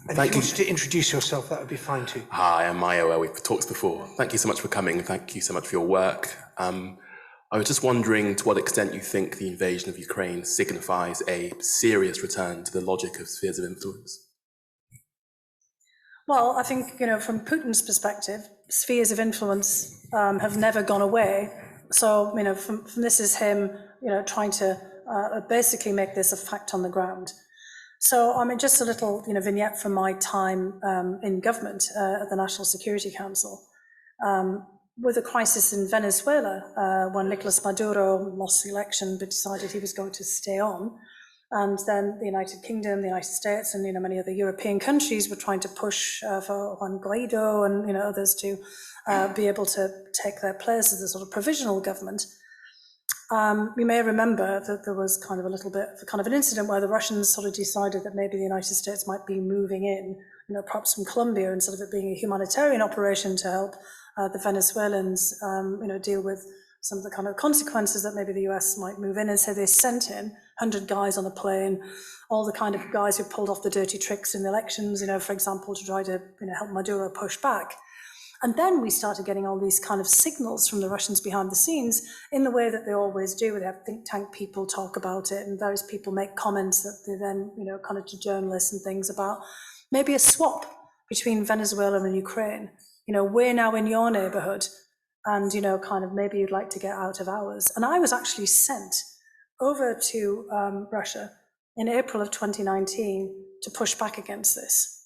And if you wanted to introduce yourself, that would be fine too. Hi, I'm Mayo. We've talked before. Thank you so much for coming. Thank you so much for your work. I was just wondering to what extent you think the invasion of Ukraine signifies a serious return to the logic of spheres of influence. Well, I think, from Putin's perspective, spheres of influence have never gone away. So, from this is him, trying to basically make this a fact on the ground. So, just a little, vignette from my time in government at the National Security Council. With the crisis in Venezuela, when Nicolas Maduro lost the election but decided he was going to stay on, and then the United Kingdom, the United States, and many other European countries were trying to push for Juan Guaido and others to be able to take their place as a sort of provisional government. you may remember that there was kind of a little bit of kind of an incident where the Russians sort of decided that maybe the United States might be moving in, perhaps from Colombia, instead of it being a humanitarian operation to help the Venezuelans, deal with some of the kind of consequences that maybe the US might move in. And so they sent in 100 guys on a plane, all the kind of guys who pulled off the dirty tricks in the elections, for example, to try to help Maduro push back. And then we started getting all these kind of signals from the Russians behind the scenes in the way that they always do. They have think tank people talk about it, and various people make comments that they then, kind of to journalists and things about maybe a swap between Venezuela and Ukraine. We're now in your neighborhood, and, kind of maybe you'd like to get out of ours. And I was actually sent over to Russia in April of 2019 to push back against this.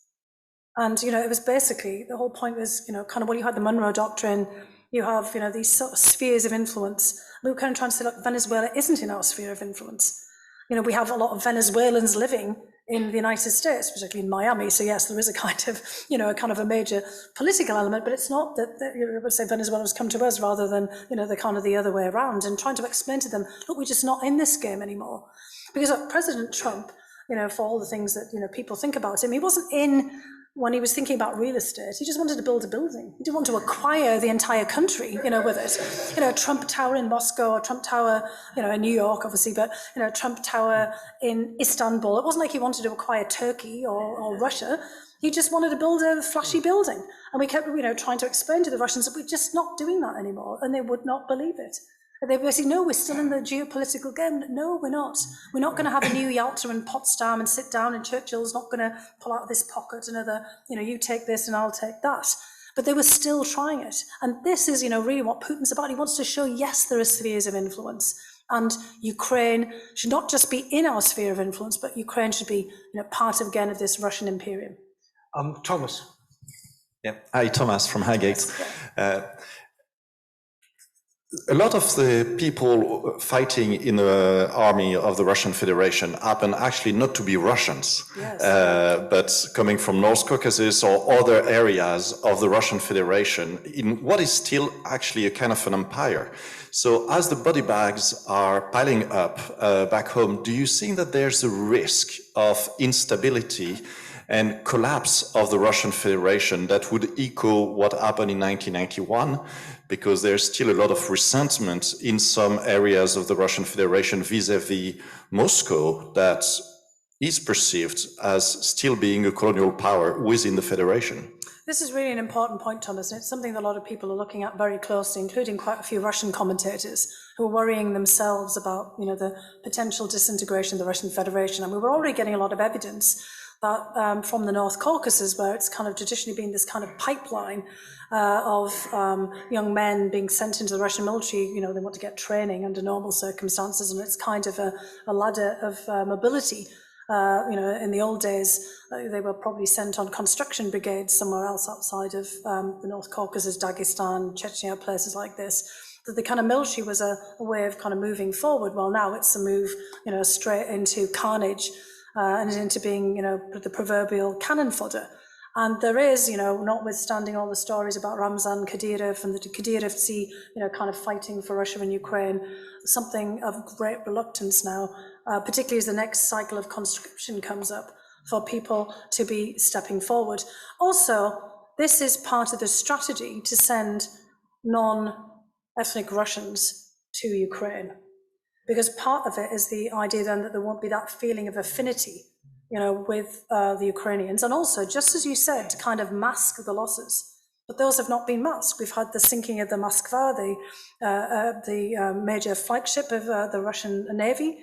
And, it was basically, the whole point was, kind of, well, you had the Monroe Doctrine, you have, these sort of spheres of influence. We were kind of trying to say, look, Venezuela isn't in our sphere of influence. We have a lot of Venezuelans living in the United States, particularly in Miami. So yes, there is a kind of, a major political element, but it's not that I would say Venezuela has come to us rather than, the kind of the other way around, and trying to explain to them, look, we're just not in this game anymore. Because President Trump, for all the things that, people think about him, he wasn't in when he was thinking about real estate. He just wanted to build a building. He didn't want to acquire the entire country, with it. Trump Tower in Moscow, or Trump Tower, in New York, obviously, but, Trump Tower in Istanbul. It wasn't like he wanted to acquire Turkey or Russia. He just wanted to build a flashy building. And we kept, trying to explain to the Russians that we're just not doing that anymore, and they would not believe it. They basically, no, we're still in the geopolitical game. No, we're not. We're not going to have a new Yalta in Potsdam and sit down, and Churchill's not going to pull out of this pocket another, you take this and I'll take that. But they were still trying it. And this is, really what Putin's about. He wants to show, yes, there are spheres of influence. And Ukraine should not just be in our sphere of influence, but Ukraine should be, part of, again, of this Russian imperium. Thomas. Yeah. Hi, Thomas from Highgate. A lot of the people fighting in the army of the Russian Federation happen actually not to be Russians, yes. But coming from North Caucasus or other areas of the Russian Federation in what is still actually a kind of an empire. So as the body bags are piling up back home, do you think that there's a risk of instability and collapse of the Russian Federation that would echo what happened in 1991, because there's still a lot of resentment in some areas of the Russian Federation vis-à-vis Moscow that is perceived as still being a colonial power within the Federation? This is really an important point, Thomas, and it's something that a lot of people are looking at very closely, including quite a few Russian commentators who are worrying themselves about, the potential disintegration of the Russian Federation. And we were already getting a lot of evidence that from the North Caucasus, where it's kind of traditionally been this kind of pipeline of young men being sent into the Russian military. They want to get training under normal circumstances, and it's kind of a ladder of mobility. In the old days, they were probably sent on construction brigades somewhere else outside of the North Caucasus, Dagestan, Chechnya, places like this. That the kind of military was a way of kind of moving forward. Well, now it's a move, straight into carnage. And into being, the proverbial cannon fodder. And there is, notwithstanding all the stories about Ramzan Kadyrov and the Kadyrovtsi, kind of fighting for Russia and Ukraine, something of great reluctance now, particularly as the next cycle of conscription comes up, for people to be stepping forward. Also, this is part of the strategy to send non-ethnic Russians to Ukraine. Because part of it is the idea then that there won't be that feeling of affinity, with the Ukrainians. And also, just as you said, to kind of mask the losses. But those have not been masked. We've had the sinking of the Moskva, the major flagship of the Russian Navy.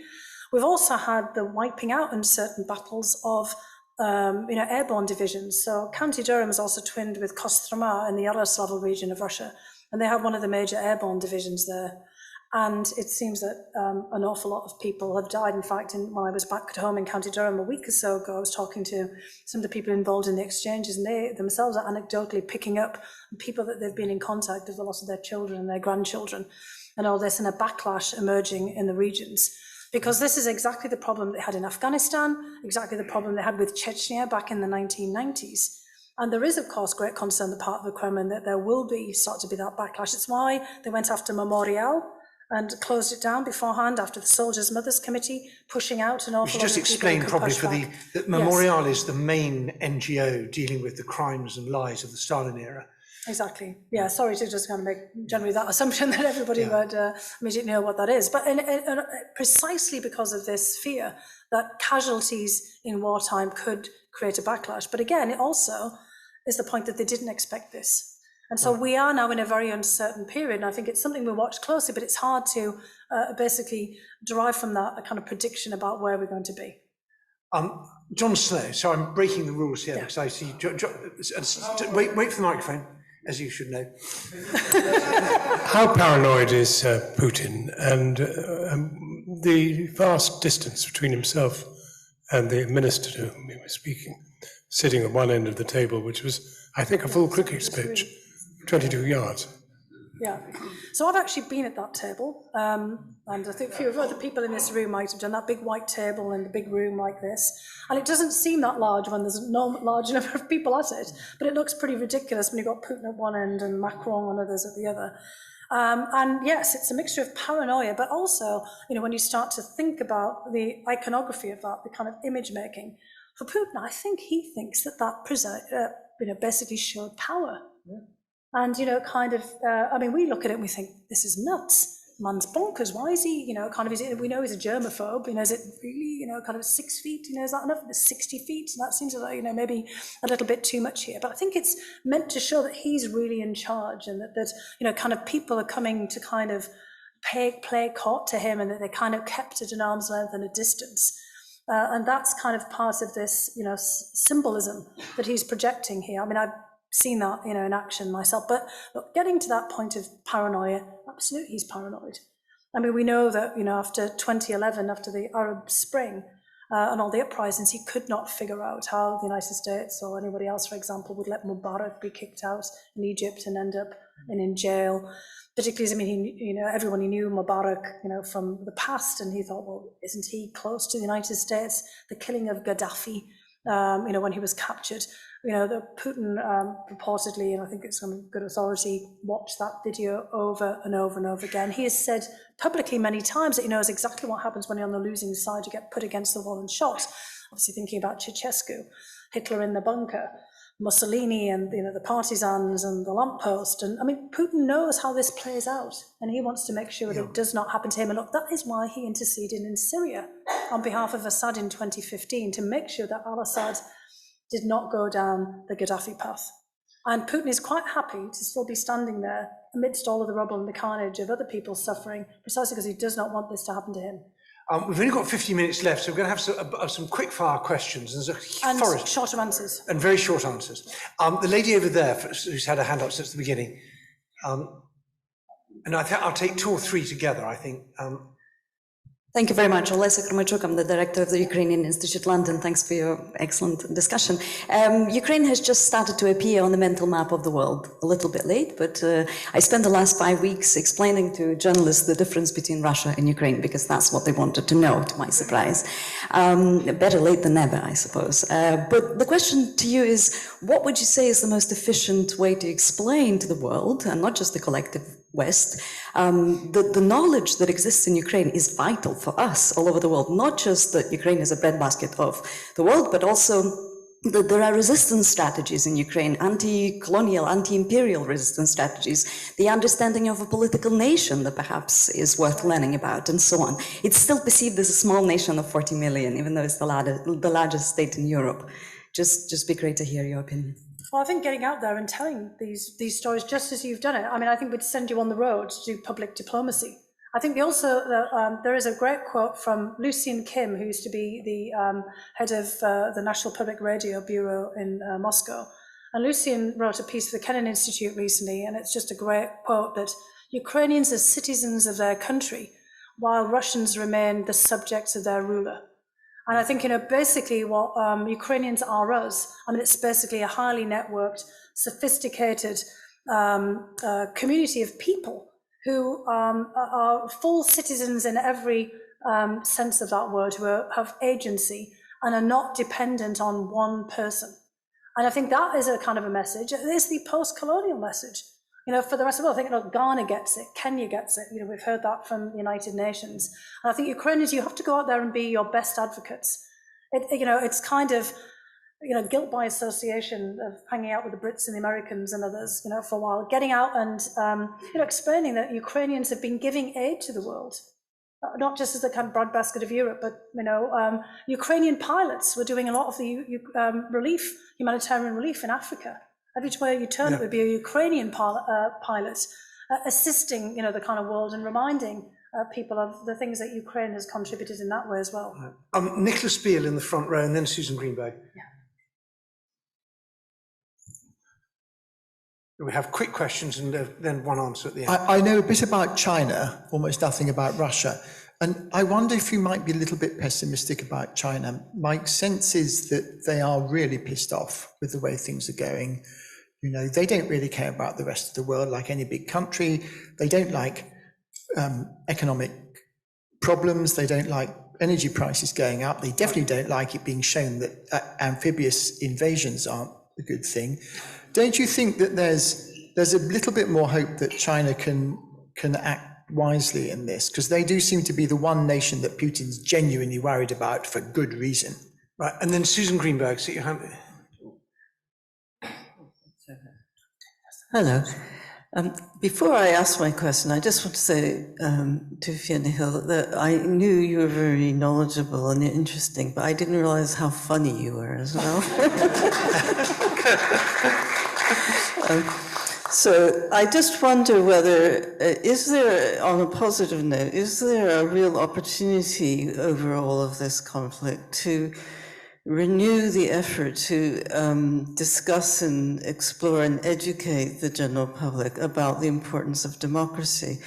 We've also had the wiping out in certain battles of airborne divisions. So County Durham is also twinned with Kostroma in the Yaroslavl region of Russia. And they have one of the major airborne divisions there. And it seems that an awful lot of people have died. In fact, when I was back at home in County Durham a week or so ago, I was talking to some of the people involved in the exchanges, and they themselves are anecdotally picking up people that they've been in contact with the loss of their children and their grandchildren, and all this, and a backlash emerging in the regions. Because this is exactly the problem they had in Afghanistan, exactly the problem they had with Chechnya back in the 1990s. And there is, of course, great concern on the part of the Kremlin that there will start to be that backlash. It's why they went after Memorial, and closed it down beforehand after the Soldiers' Mothers Committee, pushing out an awful lot of people. You should just explain probably for that Memorial is the main NGO dealing with the crimes and lies of the Stalin era. Exactly. Yeah, sorry to just kind of make generally that assumption that everybody would immediately know what that is. But precisely because of this fear that casualties in wartime could create a backlash. But again, it also is the point that they didn't expect this. And so we are now in a very uncertain period. And I think it's something we watch closely, but it's hard to basically derive from that a kind of prediction about where we're going to be. John Slow, so I'm breaking the rules here because I see, wait for the microphone, as you should know. How paranoid is Putin, and the vast distance between himself and the minister to whom he was speaking, sitting at one end of the table, which was, I think, a full cricket pitch, 22 yards. Yeah, so I've actually been at that table, and I think a few of other people in this room might have done that big white table in the big room like this, and it doesn't seem that large when there's no large number of people at it, but it looks pretty ridiculous when you've got Putin at one end and Macron and others at the other. And yes, it's a mixture of paranoia, but also, you know, when you start to think about the iconography of that, the kind of image making, for Putin, I think he thinks that basically showed power. Yeah. And, you know, kind of, I mean, we look at it and we think, this is nuts. Man's bonkers. Why is he, you know, kind of, we know he's a germaphobe. You know, is it really, you know, kind of 6 feet? You know, is that enough? 60 feet? That seems like, you know, maybe a little bit too much here. But I think it's meant to show that he's really in charge and that you know, kind of people are coming to kind of play court to him and that they're kind of kept at an arm's length and a distance. And that's kind of part of this, you know, symbolism that he's projecting here. I mean, I've seen that, you know, in action myself. But look, getting to that point of paranoia, absolutely, he's paranoid. I mean, we know that, you know, after 2011, after the Arab Spring and all the uprisings, he could not figure out how the United States or anybody else, for example, would let Mubarak be kicked out in Egypt and end up in jail. Particularly, I mean, everyone he knew Mubarak, you know, from the past, and he thought, well, isn't he close to the United States? The killing of Gaddafi, you know, when he was captured. You know, that Putin reportedly, and I think it's on good authority, watched that video over and over and over again. He has said publicly many times that he knows exactly what happens when you're on the losing side, you get put against the wall and shot. Obviously thinking about Ceausescu, Hitler in the bunker, Mussolini and, you know, the partisans and the lamppost. And I mean, Putin knows how this plays out and he wants to make sure that it does not happen to him. And look, that is why he interceded in Syria on behalf of Assad in 2015 to make sure that al-Assad did not go down the Gaddafi path. And Putin is quite happy to still be standing there amidst all of the rubble and the carnage of other people suffering, precisely because he does not want this to happen to him. We've only got 50 minutes left, so we're going to have some quick fire questions. And shorter answers. And very short answers. The lady over there, who's had her hand up since the beginning, and I'll take 2 or 3 together, I think. Thank you very much. Olesa Kromachuk, I'm the director of the Ukrainian Institute London. Thanks for your excellent discussion. Ukraine has just started to appear on the mental map of the world, a little bit late, but I spent the last 5 weeks explaining to journalists the difference between Russia and Ukraine, because that's what they wanted to know, to my surprise. Better late than never, I suppose. But the question to you is, what would you say is the most efficient way to explain to the world, and not just the collective West, the knowledge that exists in Ukraine is vital for us all over the world, not just that Ukraine is a breadbasket of the world, but also that there are resistance strategies in Ukraine, anti-colonial, anti-imperial resistance strategies, the understanding of a political nation that perhaps is worth learning about, and so on. It's still perceived as a small nation of 40 million, even though it's the largest state in Europe. Just be great to hear your opinion. Well, I think getting out there and telling these stories just as you've done it, I mean, I think we'd send you on the road to do public diplomacy. I think there is a great quote from Lucien Kim, who used to be the head of the National Public Radio Bureau in Moscow. And Lucien wrote a piece for the Kennan Institute recently, and it's just a great quote that Ukrainians are citizens of their country, while Russians remain the subjects of their ruler. And I think, you know, basically what Ukrainians are us, I mean, it's basically a highly networked, sophisticated community of people who are full citizens in every sense of that word, who have agency and are not dependent on one person. And I think that is a kind of a message. It is the post-colonial message. For the rest of the world, I think Ghana gets it, Kenya gets it. We've heard that from the United Nations. And I think Ukrainians, you have to go out there and be your best advocates. It's kind of, guilt by association of hanging out with the Brits and the Americans and others, for a while, getting out and, explaining that Ukrainians have been giving aid to the world, not just as the kind of breadbasket of Europe, but, Ukrainian pilots were doing a lot of the humanitarian relief in Africa. Everywhere you turn, it would be a Ukrainian pilot assisting, the kind of world and reminding people of the things that Ukraine has contributed in that way as well. Nicholas Beale in the front row, and then Susan Greenberg. Yeah. We have quick questions and then one answer at the end. I know a bit about China, almost nothing about Russia. And I wonder if you might be a little bit pessimistic about China. My sense is that they are really pissed off with the way things are going. They don't really care about the rest of the world like any big country. They don't like economic problems. They don't like energy prices going up. They definitely don't like it being shown that amphibious invasions aren't a good thing. Don't you think that there's a little bit more hope that China can act wisely in this? Because they do seem to be the one nation that Putin's genuinely worried about for good reason. Right, and then Susan Greenberg, so you have... Hello. Before I ask my question, I just want to say to Fiona Hill that I knew you were very knowledgeable and interesting, but I didn't realize how funny you were as well. So I just wonder whether, is there, on a positive note, is there a real opportunity over all of this conflict to renew the effort to discuss and explore and educate the general public about the importance of democracy?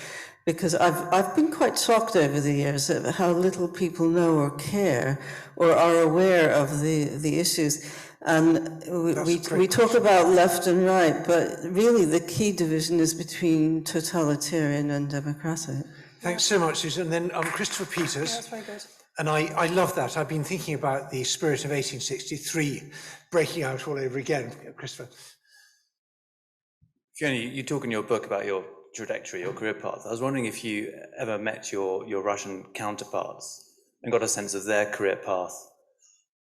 Because I've been quite shocked over the years at how little people know or care or are aware of the issues. And we talk about left and right, but really the key division is between totalitarian and democratic. Thanks so much, Susan. And then Christopher Peters. Yeah, that's very good. And I love that. I've been thinking about the spirit of 1863 breaking out all over again. Christopher. Fiona, you talk in your book about your trajectory, your career path. I was wondering if you ever met your Russian counterparts and got a sense of their career path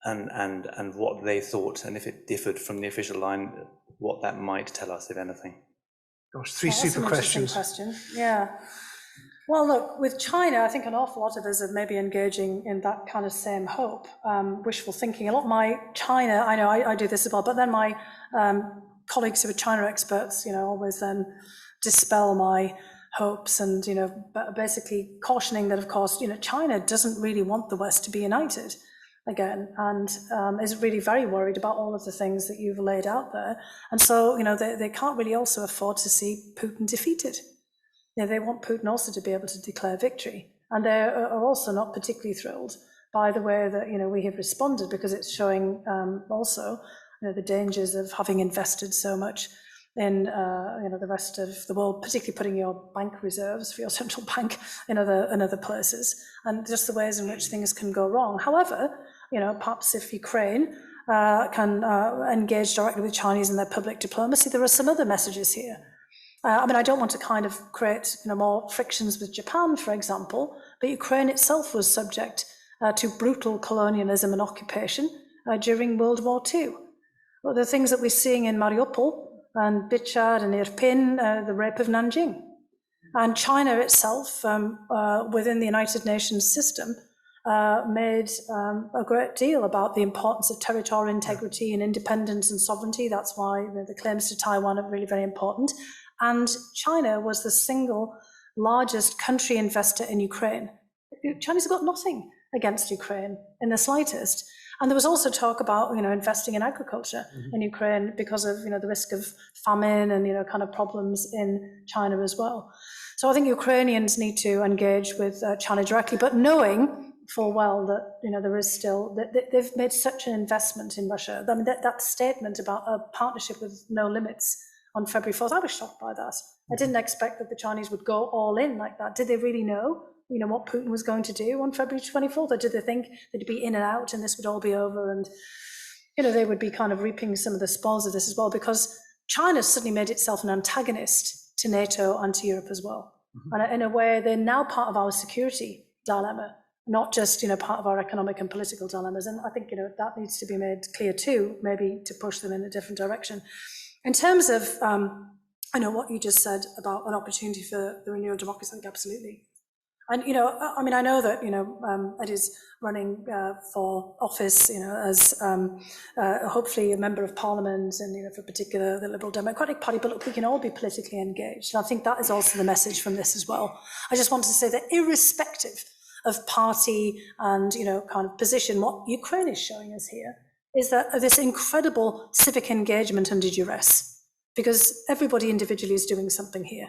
and what they thought, and if it differed from the official line, what that might tell us, if anything. Gosh, three super questions. Question. Yeah. Well, look, with China, I think an awful lot of us are maybe engaging in that kind of same hope, wishful thinking. A lot of my China, I know I do this as well, but then my colleagues who are China experts, always then dispel my hopes and, basically cautioning that, of course, China doesn't really want the West to be united again, and is really very worried about all of the things that you've laid out there. And so, they can't really also afford to see Putin defeated. They want Putin also to be able to declare victory. And they are also not particularly thrilled by the way that, we have responded, because it's showing also, the dangers of having invested so much in, the rest of the world, particularly putting your bank reserves for your central bank in other places, and just the ways in which things can go wrong. However, perhaps if Ukraine can engage directly with Chinese in their public diplomacy, there are some other messages here. I don't want to kind of create more frictions with Japan, for example, but Ukraine itself was subject to brutal colonialism and occupation during World War II. Well, the things that we're seeing in Mariupol and Bichar and Irpin, the rape of Nanjing. And China itself, within the United Nations system, made a great deal about the importance of territorial integrity and independence and sovereignty. That's why the claims to Taiwan are really very important. And China was the single largest country investor in Ukraine. China's got nothing against Ukraine in the slightest. And there was also talk about, investing in agriculture in Ukraine because of, the risk of famine and, kind of problems in China as well. So I think Ukrainians need to engage with China directly, but knowing full well that, there is still, that they've made such an investment in Russia. I mean, that statement about a partnership with no limits on February 4th, I was shocked by that. I didn't expect that the Chinese would go all in like that. Did they really know, what Putin was going to do on February 24th? Or did they think they'd be in and out and this would all be over and, they would be kind of reaping some of the spoils of this as well? Because China suddenly made itself an antagonist to NATO and to Europe as well. And in a way, they're now part of our security dilemma, not just, part of our economic and political dilemmas. And I think, that needs to be made clear too, maybe to push them in a different direction. In terms of, what you just said about an opportunity for the renewal of democracy, I think absolutely. And, I know that, Ed is running for office, as hopefully a member of parliament and, for particular the Liberal Democratic Party, but look, we can all be politically engaged. And I think that is also the message from this as well. I just want to say that irrespective of party and, kind of position, what Ukraine is showing us here is that this incredible civic engagement under duress, because everybody individually is doing something here,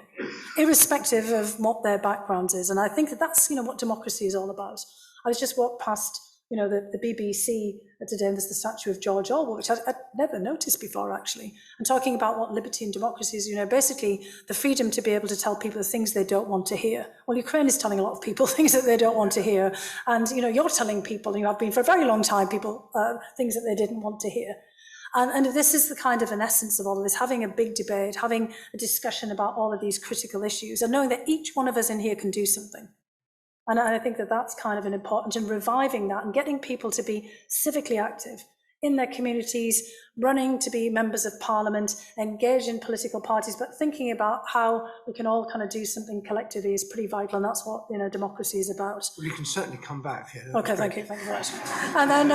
irrespective of what their background is. And I think that that's, what democracy is all about. I was just walked past, the BBC today, and there's the statue of George Orwell, which I'd never noticed before, actually, and talking about what liberty and democracy is, basically the freedom to be able to tell people the things they don't want to hear. Well, Ukraine is telling a lot of people things that they don't want to hear. And, you're telling people, have been for a very long time, people, things that they didn't want to hear. And this is the kind of an essence of all of this, having a big debate, having a discussion about all of these critical issues, and knowing that each one of us in here can do something. And I think that that's kind of an important, and reviving that and getting people to be civically active in their communities, running to be members of parliament, engaged in political parties, but thinking about how we can all kind of do something collectively is pretty vital, and that's what democracy is about. Well, you can certainly come back here. Okay, thank you very much. And then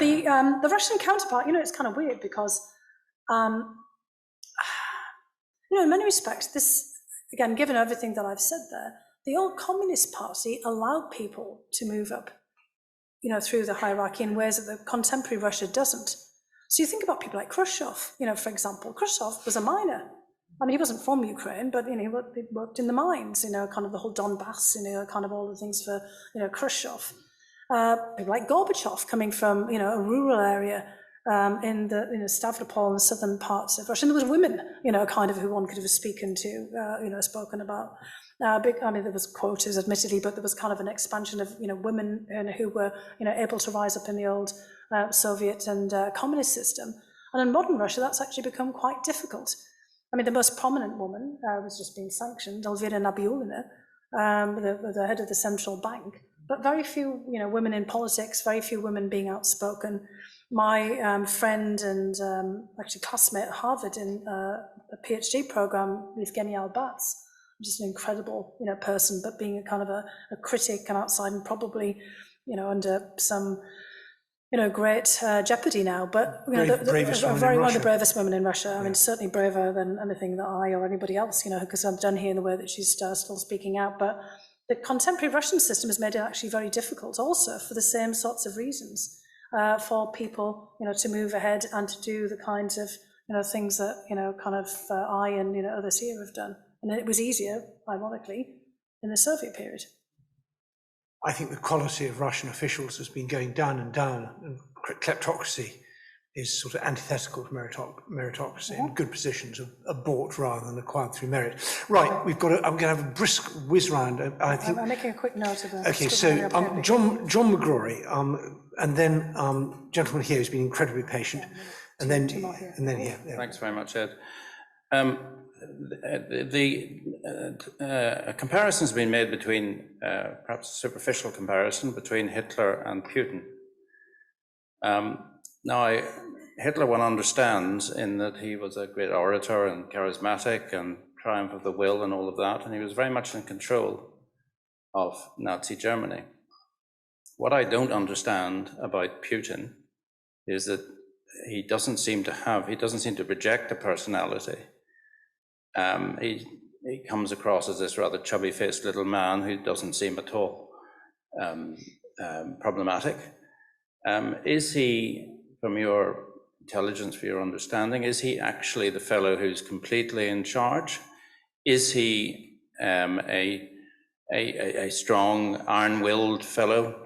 the Russian counterpart, it's kind of weird because, in many respects, this, again, given everything that I've said there, the old Communist Party allowed people to move up, through the hierarchy in ways that the contemporary Russia doesn't. So you think about people like Khrushchev, for example. Khrushchev was a miner. I mean, he wasn't from Ukraine, but, he worked in the mines, kind of the whole Donbass, kind of all the things for, Khrushchev. People like Gorbachev coming from, a rural area in the, Stavropol and the southern parts of Russia. And there was women, kind of who one could have spoken spoken about. There was quotas, admittedly, but there was kind of an expansion of, women who were, able to rise up in the old Soviet and communist system. And in modern Russia, that's actually become quite difficult. I mean, the most prominent woman was just being sanctioned, Elvira Nabiullina, the head of the central bank. But very few, women in politics, very few women being outspoken. My friend and actually classmate at Harvard in a PhD program, Evgeny Albats, just an incredible, person, but being a kind of a critic and outside and probably, under some, great jeopardy now. But one of the bravest women in Russia. I mean, certainly braver than anything that I or anybody else, because I've done here in the way that she's still speaking out. But the contemporary Russian system has made it actually very difficult, also for the same sorts of reasons, for people, to move ahead and to do the kinds of, things that, kind of I and others here have done. And it was easier, ironically, in the Soviet period. I think the quality of Russian officials has been going down and down, and kleptocracy is sort of antithetical to meritocracy, and good positions are bought rather than acquired through merit. Right, I'm going to have a brisk whiz round. I'm making a quick note of that. Okay, so John McGrory, and then gentleman here who's been incredibly patient, and then here. Yeah. Thanks very much, Ed. A comparison has been made between, perhaps a superficial comparison, between Hitler and Putin. Now, Hitler, one understands in that he was a great orator and charismatic and triumph of the will and all of that, and he was very much in control of Nazi Germany. What I don't understand about Putin is that he doesn't seem to project a personality. He comes across as this rather chubby-faced little man who doesn't seem at all problematic. Is he, from your intelligence, for your understanding, is he actually the fellow who's completely in charge? Is he a strong, iron-willed fellow,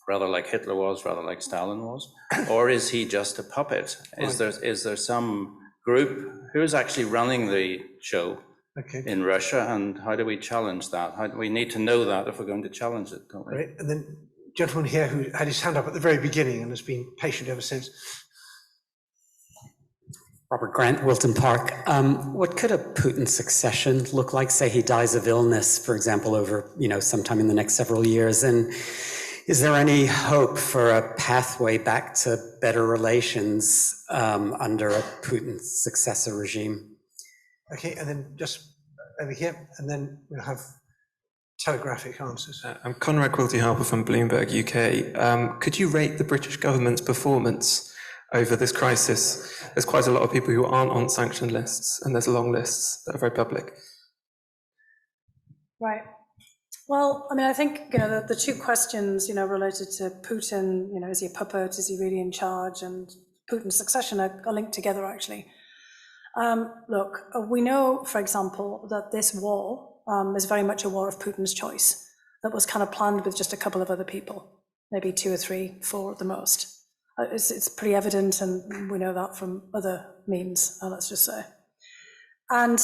rather like Hitler was, rather like Stalin was? Or is he just a puppet? Is there some group who's actually running the show in Russia, and how do we challenge that? We need to know that if we're going to challenge it, don't we? Right. And then gentleman here who had his hand up at the very beginning and has been patient ever since. Robert Grant, Wilton Park. What could a Putin succession look like? Say he dies of illness, for example, over, sometime in the next several years. And is there any hope for a pathway back to better relations under a Putin successor regime? Okay, and then just over here, and then we'll have telegraphic answers. I'm Conrad Quilty-Harper from Bloomberg UK. Could you rate the British government's performance over this crisis? There's quite a lot of people who aren't on sanctioned lists, and there's long lists that are very public. Right. Well, I mean, I think, the two questions, related to Putin, is he a puppet, is he really in charge, and Putin's succession are linked together, actually. Look, we know, for example, that this war is very much a war of Putin's choice that was kind of planned with just a couple of other people, maybe 2 or 3, 4 at the most. It's pretty evident, and we know that from other means, let's just say. And,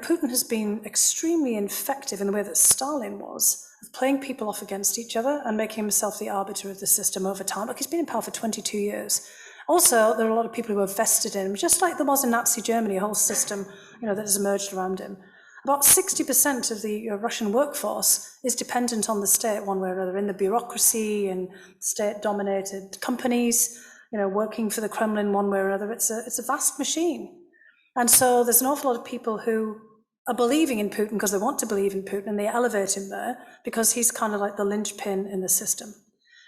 Putin has been extremely effective in the way that Stalin was, of playing people off against each other and making himself the arbiter of the system over time. Look, he's been in power for 22 years. Also, there are a lot of people who are vested in him, just like there was in Nazi Germany, a whole system, that has emerged around him. About 60% of the Russian workforce is dependent on the state one way or another, in the bureaucracy and state-dominated companies, working for the Kremlin one way or another. It's a vast machine. And so there's an awful lot of people who are believing in Putin because they want to believe in Putin, and they elevate him there because he's kind of like the linchpin in the system.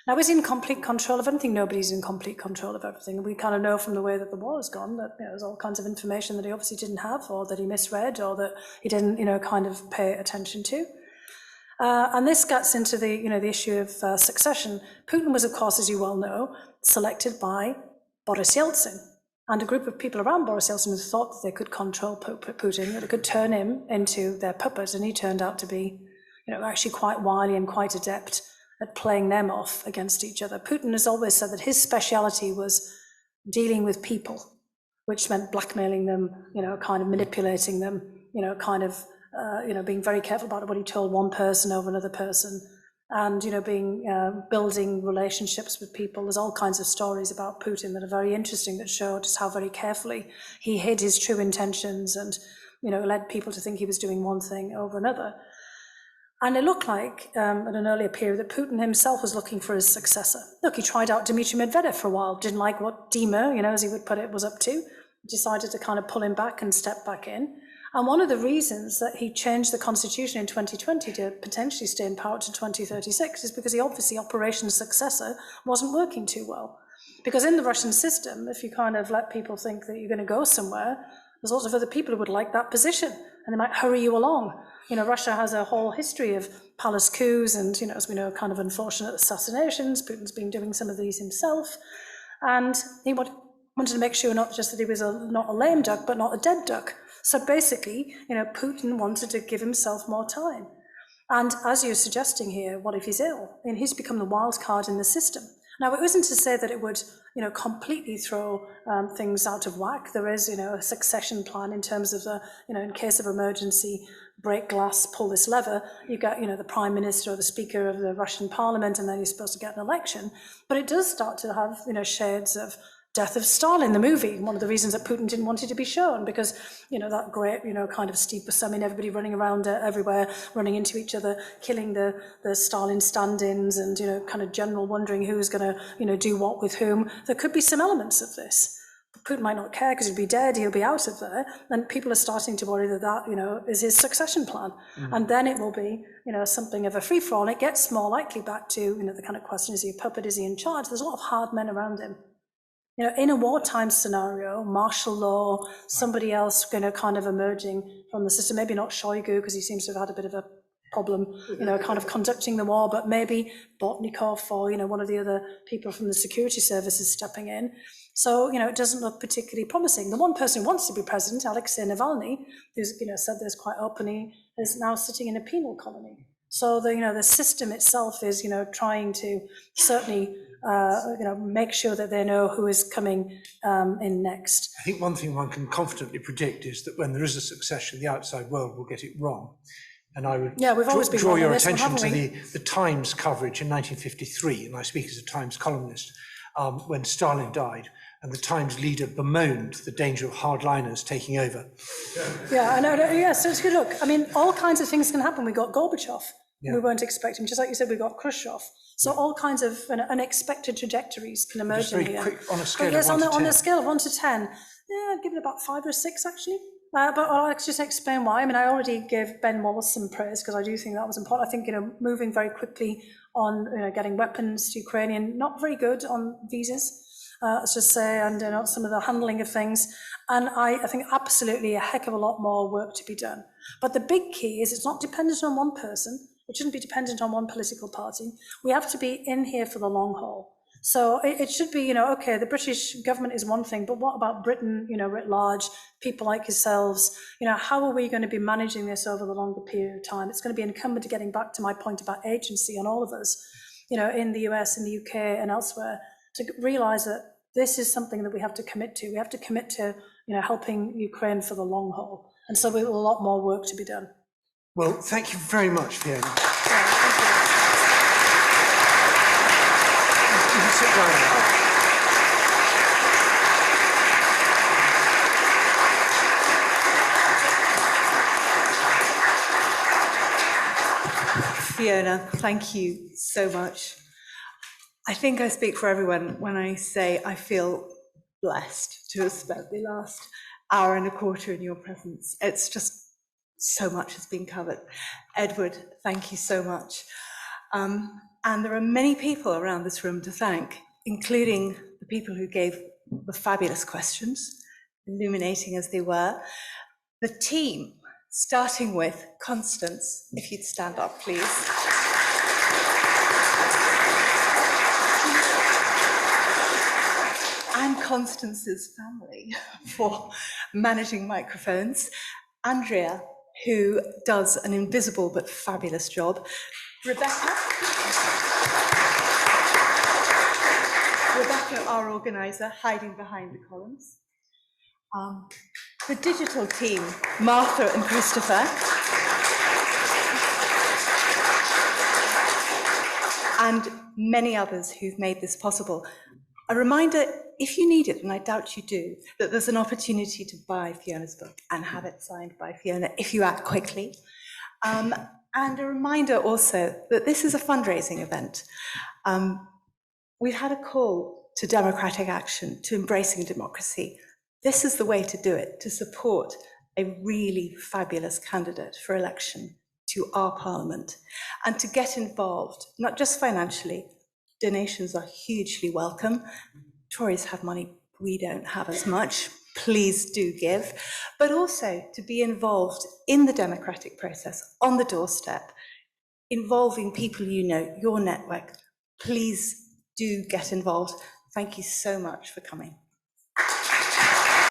Now, is he in complete control of everything? Nobody's in complete control of everything. We kind of know from the way that the war has gone that there's all kinds of information that he obviously didn't have, or that he misread, or that he didn't, kind of pay attention to. And this gets into the, the issue of succession. Putin was, of course, as you well know, selected by Boris Yeltsin, and a group of people around Boris Yeltsin who thought that they could control Putin, that they could turn him into their puppet, and he turned out to be, actually quite wily and quite adept at playing them off against each other. Putin has always said that his speciality was dealing with people, which meant blackmailing them, kind of manipulating them, being very careful about what he told one person over another person, and, building relationships with people. There's all kinds of stories about Putin that are very interesting that show just how very carefully he hid his true intentions and, led people to think he was doing one thing over another. And it looked like, at an earlier period, that Putin himself was looking for his successor. Look, he tried out Dmitry Medvedev for a while, didn't like what Dima, as he would put it, was up to, decided to kind of pull him back and step back in. And one of the reasons that he changed the constitution in 2020 to potentially stay in power to 2036 is because the obviously Operation Successor wasn't working too well. Because in the Russian system, if you kind of let people think that you're going to go somewhere, there's lots of other people who would like that position, and they might hurry you along. Russia has a whole history of palace coups and, as we know, kind of unfortunate assassinations. Putin's been doing some of these himself. And he wanted to make sure not just that he was not a lame duck, but not a dead duck. So basically, Putin wanted to give himself more time. And as you're suggesting here, what if he's ill? I mean, he's become the wild card in the system. Now, it isn't to say that it would, completely throw things out of whack. There is, a succession plan in terms of the, in case of emergency, break glass, pull this lever. You get, the prime minister or the speaker of the Russian parliament, and then you're supposed to get an election. But it does start to have, shades of Death of Stalin, the movie. One of the reasons that Putin didn't want it to be shown, because, that great, kind of Steve Buscemi, everybody running around everywhere, running into each other, killing the Stalin stand-ins, and, kind of general wondering who's going to, do what with whom. There could be some elements of this. Putin might not care because he'll be dead, he'll be out of there, and people are starting to worry that is his succession plan. And then it will be, something of a free-for-all, and it gets more likely back to, the kind of question, is he a puppet, is he in charge? There's a lot of hard men around him. In a wartime scenario, martial law, somebody else, kind of emerging from the system, maybe not Shoigu, because he seems to have had a bit of a problem, kind of conducting the war, but maybe Bortnikov or, one of the other people from the security services stepping in. So, it doesn't look particularly promising. The one person who wants to be president, Alexei Navalny, who's, said this quite openly, is now sitting in a penal colony. So the system itself is, trying to certainly, make sure that they know who is coming in next. I think one thing one can confidently predict is that when there is a succession, the outside world will get it wrong. And I would draw your attention to the Times coverage in 1953, and I speak as a Times columnist, when Stalin died. and the Times leader bemoaned the danger of hardliners taking over. Yeah, I know. Yeah, so it's good. Look, I mean, all kinds of things can happen. We got Gorbachev. Yeah. We weren't expecting, just like you said, we got Khrushchev. So all kinds of unexpected trajectories can emerge in here. Quick, on a scale yes, of 1 to 10. on a scale of 1 to 10, yeah, I'd give it about 5 or 6 actually. But I'll just explain why. I mean, I already gave Ben Wallace some praise because I do think that was important. I think, moving very quickly on, getting weapons to Ukrainian, not very good on visas, let's just say, and some of the handling of things. And I think absolutely a heck of a lot more work to be done. But the big key is it's not dependent on one person. It shouldn't be dependent on one political party. We have to be in here for the long haul. So it should be, okay, the British government is one thing, but what about Britain, writ large, people like yourselves? How are we going to be managing this over the longer period of time? It's going to be incumbent to getting back to my point about agency on all of us, in the US, in the UK and elsewhere, to realise that this is something that we have to commit to. We have to commit to, helping Ukraine for the long haul. And so we have a lot more work to be done. Well, thank you very much, Fiona. Yeah, thank you. You can sit down. Fiona, thank you so much. I think I speak for everyone when I say I feel blessed to have spent the last hour and a quarter in your presence. It's just so much has been covered. Edward, thank you so much. And there are many people around this room to thank, including the people who gave the fabulous questions, illuminating as they were. The team, starting with Constance, if you'd stand up, please. And Constance's family for managing microphones. Andrea, who does an invisible but fabulous job. Rebecca, our organizer, hiding behind the columns. The digital team, Martha and Christopher. And many others who've made this possible. A reminder, if you need it, and I doubt you do, that there's an opportunity to buy Fiona's book and have it signed by Fiona if you act quickly. And a reminder also that this is a fundraising event. We've had a call to democratic action, to embracing democracy. This is the way to do it, to support a really fabulous candidate for election to our parliament and to get involved, not just financially. Donations are hugely welcome. Tories have money, we don't have as much. Please do give, but also to be involved in the democratic process on the doorstep, involving people your network. Please do get involved. Thank you so much for coming.